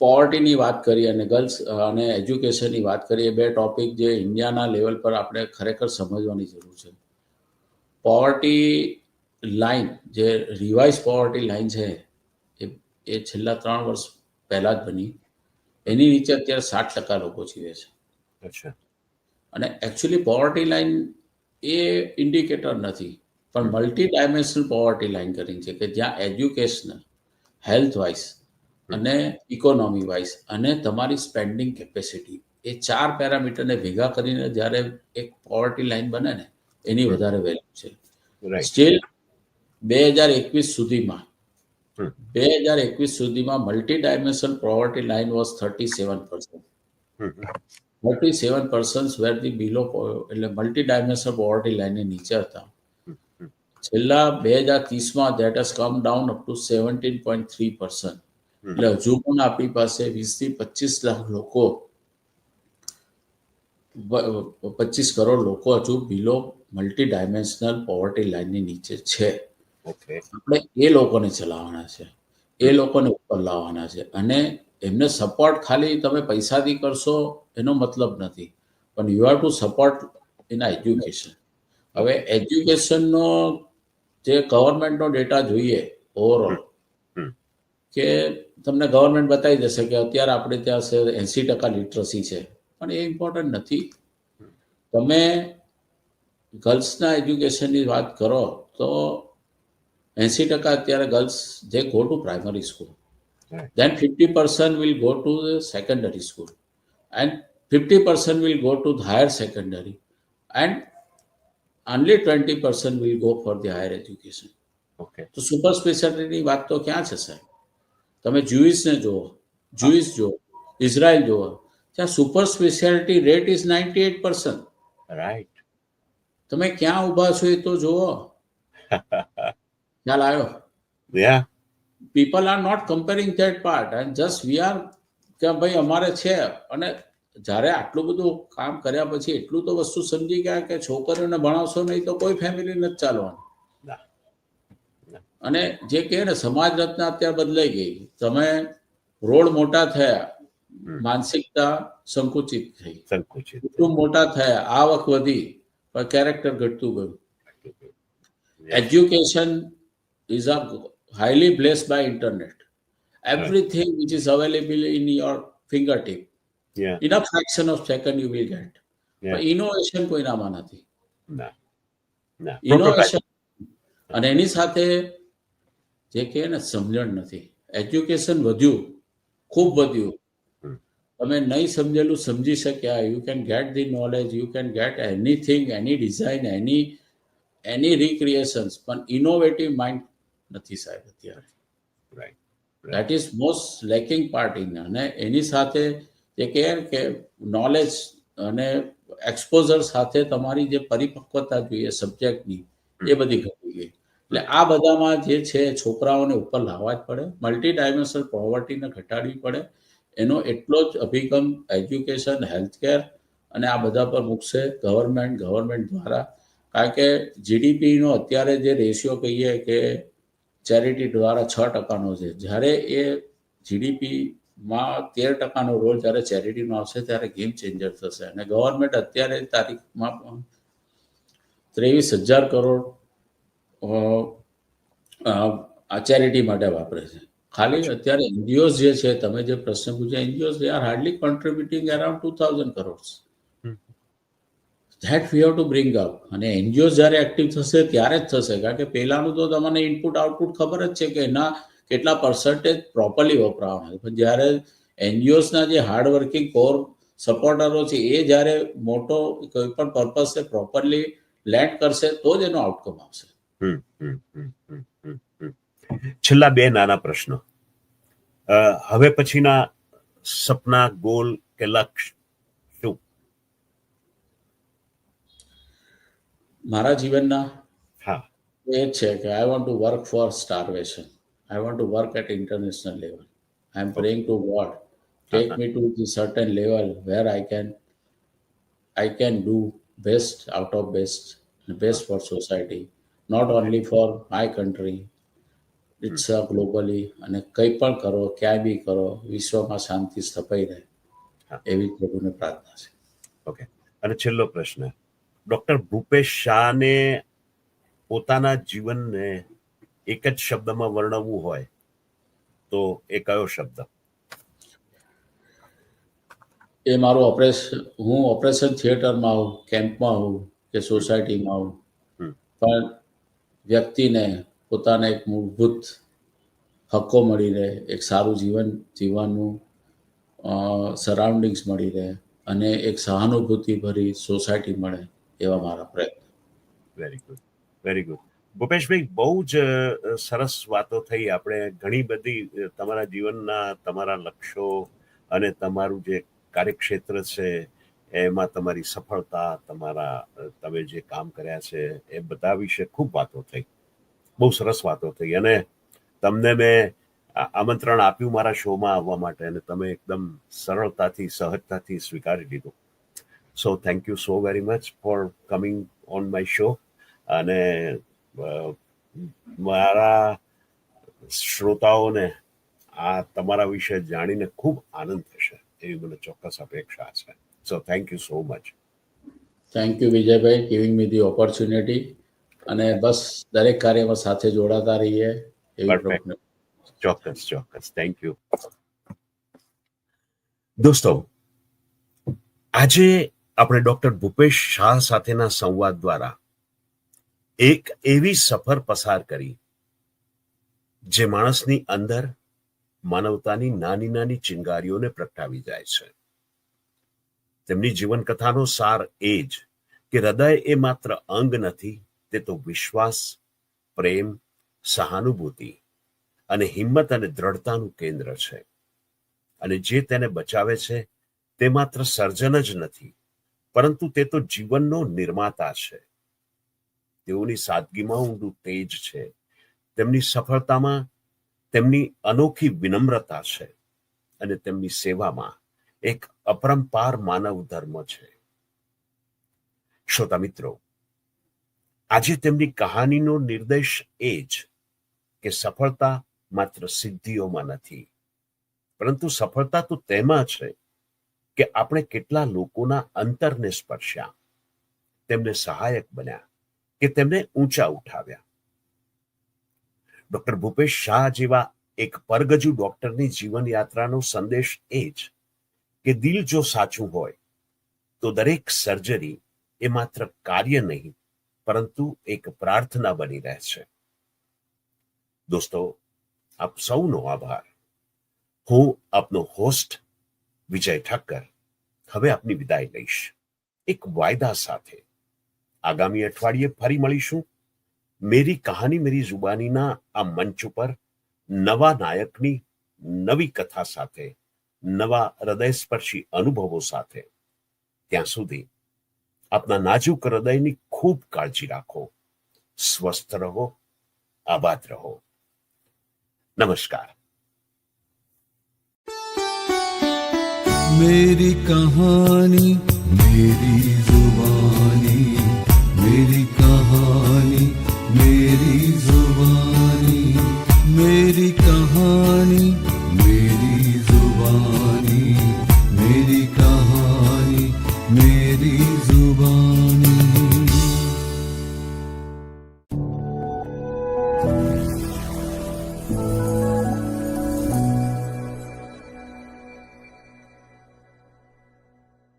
પોવર્ટીની વાત કરીએ અને ગર્લ્સ અને એજ્યુકેશનની વાત કરીએ, બે ટોપિક જે ઇન્ડિયાના લેવલ પર આપણે ખરેખર સમજવાની જરૂર છે. પોવર્ટી લાઈન, જે રિવાઇઝ પોવર્ટી લાઈન છે, એ છેલ્લા 3 વર્ષ પહેલા જ બની. એની નીચે અત્યારે 60% લોકો જીવે છે. અચ્છા. અને એકચ્યુઅલી પોવર્ટી લાઈન એ ઇન્ડિકેટર નથી, પણ મલ્ટી ડાયમેન્શનલ પોવર્ટી લાઈન કરીને છે કે જ્યાં એજ્યુકેશનલ, હેલ્થ વાઇઝ અને ઇકોનોમી વાઇઝ અને તમારી સ્પેન્ડિંગ કેપેસિટી, એ 4 પેરામીટરને ભેગા કરીને જ્યારે એક પોવર્ટી લાઈન બને ને, એની વધારે વેલ્યુ છે. સ્ટીલ 2021 સુધીમાં multi dimensional poverty line was 37%. 37% were the below, એટલે મલ્ટી ડાયમેન્શનલ પોવર્ટી લાઈનની નીચે હતા. છેલ્લા 2030માં that has come down up to 17.3%. એટલે હજુ પણ આપણી પાસે 20 થી 25 લાખ લોકો, 25 કરોડ લોકો હજુ બિલો મલ્ટી ડાયમેન્શનલ પોવર્ટી લાઈનની નીચે છે. આપણે એ લોકોને ચલાવવાના છે, એ લોકોને ઉપર લાવવાના છે. અને એમને સપોર્ટ ખાલી તમે પૈસાથી કરશો એનો મતલબ નથી, પણ you have to support in education. હવે એજ્યુકેશનનો જે ગવર્મેન્ટનો ડેટા જોઈએ ઓવરઓલ, કે તમને ગવર્મેન્ટ બતાવી દેશે કે અત્યારે આપણે ત્યાં 80% લિટરસી છે, પણ એ ઇમ્પોર્ટન્ટ નથી. તમે ગર્લ્સના એજ્યુકેશનની વાત કરો તો 80% અત્યારે ગર્લ્સ જે go to primary school, then 50% will go to the secondary school and 50% will go to the higher secondary and only 20% will go for the higher education. તો સુપર સ્પેશિયાલિટીની વાત તો ક્યાં છે સાહેબ? તમે જ્યુઇશને જુઓ, ઇઝરાયલ જુઓ, ત્યાં super speciality rate is 98%. Right. તમે ક્યાં ઊભા છો એ તો જુઓ. ખ્યાલ આવ્યો? People are not comparing that part and just we are કે ભાઈ અમારે છે. અને જ્યારે આટલું બધું કામ કર્યા પછી એટલું તો વસ્તુ સમજી ગયા કે છોકરીઓને ભણાવશો નહીં તો કોઈ ફેમિલી નથી ચાલવાનું. અને જે કહે ને સમાજ રચના અત્યારે બદલાઈ ગઈ. તમે રોડ મોટા થયા, માનસિકતા સંકુચિત થઈ, કુટુંબ મોટા થયા, આવક વધી, પણ કેરેક્ટર ઘટતું ગયું. Education is highly blessed by internet. Everything which is available in your fingertip, in a fraction of second you will get. But innovation કોઈનામાં નથી. ઇનોવેશન અને એની સાથે જે કહે ને સમજણ નથી. એજ્યુકેશન વધ્યું, ખૂબ વધ્યું. તમે નહીં સમજેલું સમજી શક્યા. You can get the knowledge, you can get anything, any design, any recreations, પણ ઇનોવેટિવ માઇન્ડ નથી સાહેબ અત્યારે. That is most lacking part in. અને એની સાથે જે કહે કે નોલેજ અને એક્સપોઝર સાથે તમારી જે પરિપક્વતા જોઈએ સબ્જેક્ટની, એ બધી ઘટી ગઈ. એટલે આ બધામાં જે છે છોકરાઓને ઉપર લાવવા જ પડે. મલ્ટી ડાયમેન્શનલ પોવર્ટીને ઘટાડવી પડે. એનો એટલો જ અભિગમ એજ્યુકેશન, હેલ્થકેર અને આ બધા પર મૂકશે ગવર્મેન્ટ દ્વારા. કારણ કે જીડીપીનો અત્યારે જે રેશિયો કહીએ કે ચેરિટી દ્વારા 6%નો છે, જ્યારે એ જીડીપીમાં 13%નો રોલ જ્યારે ચેરિટીનો આવશે ત્યારે ગેમ ચેન્જર થશે. અને ગવર્મેન્ટ અત્યારે તારીખમાં 23,000 કરોડ આ ચેરિટી માટે વાપરે છે. ખાલી અત્યારે એનજીઓઝ જે છે, તમે જે પ્રશ્ન પૂછ્યા, NGOs they are hardly કોન્ટ્રીબ્યુટિંગ around 2,000 crores. That we have to bring up. અને એનજીઓ જ્યારે એક્ટિવ થશે ત્યારે જ થશે. કારણ કે પહેલાનું તો તમને ઇનપુટ આઉટપુટ ખબર જ છે કે કેટલા પર્સન્ટેજ પ્રોપરલી વપરાવાના છે. પણ જ્યારે એનજીઓસના જે હાર્ડવર્કિંગ કોર સપોર્ટરો છે એ જ્યારે મોટો કોઈ પણ પર્પઝને પ્રોપરલી લેન્ડ કરશે તો જ એનો આઉટકમ આવશે. છેલ્લા બે નાના પ્રશ્નો. હવે પછીના સપના, ગોલ કે લક્ષ્ય શું? મારા જીવનના હા, એ છે કે I want to work for starvation. I want to work at international level. I am praying to God, take me to the certain level where I can do best out of best, best for society, not only for my country, it's globally. અને કંઈ પણ કરો, ક્યાંય બી કરો, વિશ્વમાં શાંતિ સ્થપાઈ રહે એવી પ્રભુને પ્રાર્થના છે. ઓકે. અને છેલ્લો પ્રશ્ન, ડોક્ટર ભૂપેશ શાહને પોતાના જીવનને એક જ શબ્દમાં વર્ણવવું હોય તો એ કયો શબ્દ? એ મારું હું ઓપરેશન થિયેટરમાં આવું, કેમ્પમાં આવું કે સોસાયટીમાં આવું, પણ વ્યક્તિને પોતાના એક મૂળભૂત હક્કો મળી રહે, એક સારું જીવન જીવવાનું સરાઉન્ડિંગ્સ મળી રહે અને એક સહાનુભૂતિ ભરી સોસાયટી મળે એવા મારા પ્રયત્ન. Very good, very good. ભૂપેશભાઈ, બહુ જ સરસ વાતો થઈ. આપણે ઘણી બધી તમારા જીવનના, તમારા લક્ષ્યો અને તમારું જે કાર્યક્ષેત્ર છે એમાં તમારી સફળતા, તમે જે કામ કર્યા છે એ બધા વિશે ખૂબ વાતો થઈ. બહુ સરસ વાતો થઈ. અને તમને મેં આમંત્રણ આપ્યું મારા શોમાં આવવા માટે અને તમે એકદમ સરળતાથી, સહજતાથી સ્વીકારી લીધું. So thank you so very much for coming on my show. અને મારા શ્રોતાઓને આ તમારા વિશે જાણીને ખૂબ આનંદ થશે એવી મને ચોક્કસ અપેક્ષા છે. So thank you so much. Thank you Vijaybhai, giving me the opportunity. અને બસ દરેક કાર્યમાં સાથે જોડાતા રહીએ એવી. ચોક્કસ, ચોક્કસ. Thank you. દોસ્તો, આજે આપણે ડોક્ટર ભૂપેશ શાહ સાથેના સંવાદ દ્વારા એક એવી સફર પસાર કરી જે માણસની અંદર માનવતાની નાની નાની ચિંગારીઓને પ્રગટાવી જાય છે. તેમની જીવનકથાનો સાર એ જ કે હૃદય એ માત્ર અંગ નથી, તે તો વિશ્વાસ, પ્રેમ, સહાનુભૂતિ અને હિંમત અને દ્રઢતાનું કેન્દ્ર છે. અને જે તેને બચાવે છે તે માત્ર સર્જન જ નથી, પરંતુ તે તો જીવનનો નિર્માતા છે. તેઓની સાદગીમાં ઊંડું તેજ છે. તેમની સફળતામાં તેમની અનોખી વિનમ્રતા છે અને તેમની સેવામાં એક અપરંપાર માનવ ધર્મ છે. શ્રોતા મિત્રો, આજે તેમની કહાનીનો નિર્દેશ એ જ કે સફળતા માત્ર સિદ્ધિઓમાં નથી, પરંતુ સફળતા તો તેમાં છે કે આપણે કેટલા લોકોના અંતરને સ્પર્શ્યા, તેમને સહાયક બન્યા કે તેમને ઊંચા ઉઠાવ્યા. ડોક્ટર ભૂપેશ શાહ જેવા એક પરગજુ ડોક્ટરની જીવન યાત્રાનો સંદેશ એ જ કે દિલ જો સાચું હોય તો દરેક સર્જરી એ માત્ર કાર્ય નહીં, પરંતુ એક પ્રાર્થના બની રહે છે. દોસ્તો, આપ સૌનો આભાર. હું આપનો હોસ્ટ વિજય ઠક્કર હવે આપની વિદાય લઈશ, એક વાયદા સાથે. આગામી અઠવાડિયે ફરી મળીશું મેરી કહાની મેરી જુબાનીના આ મંચ ઉપર નવા નાયકની નવી કથા સાથે, નવા હૃદયસ્પર્શી અનુભવો સાથે. ત્યાં સુધી આપના નાજુક હૃદયની ખૂબ કાળજી રાખો. સ્વસ્થ રહો, આબાદ રહો. નમસ્કાર. मेरी कहानी मेरी जुबानी, मेरी कहानी मेरी जुबानी, मेरी कहानी मेरी जुबानी, मेरी कहानी मेरी जुबानी.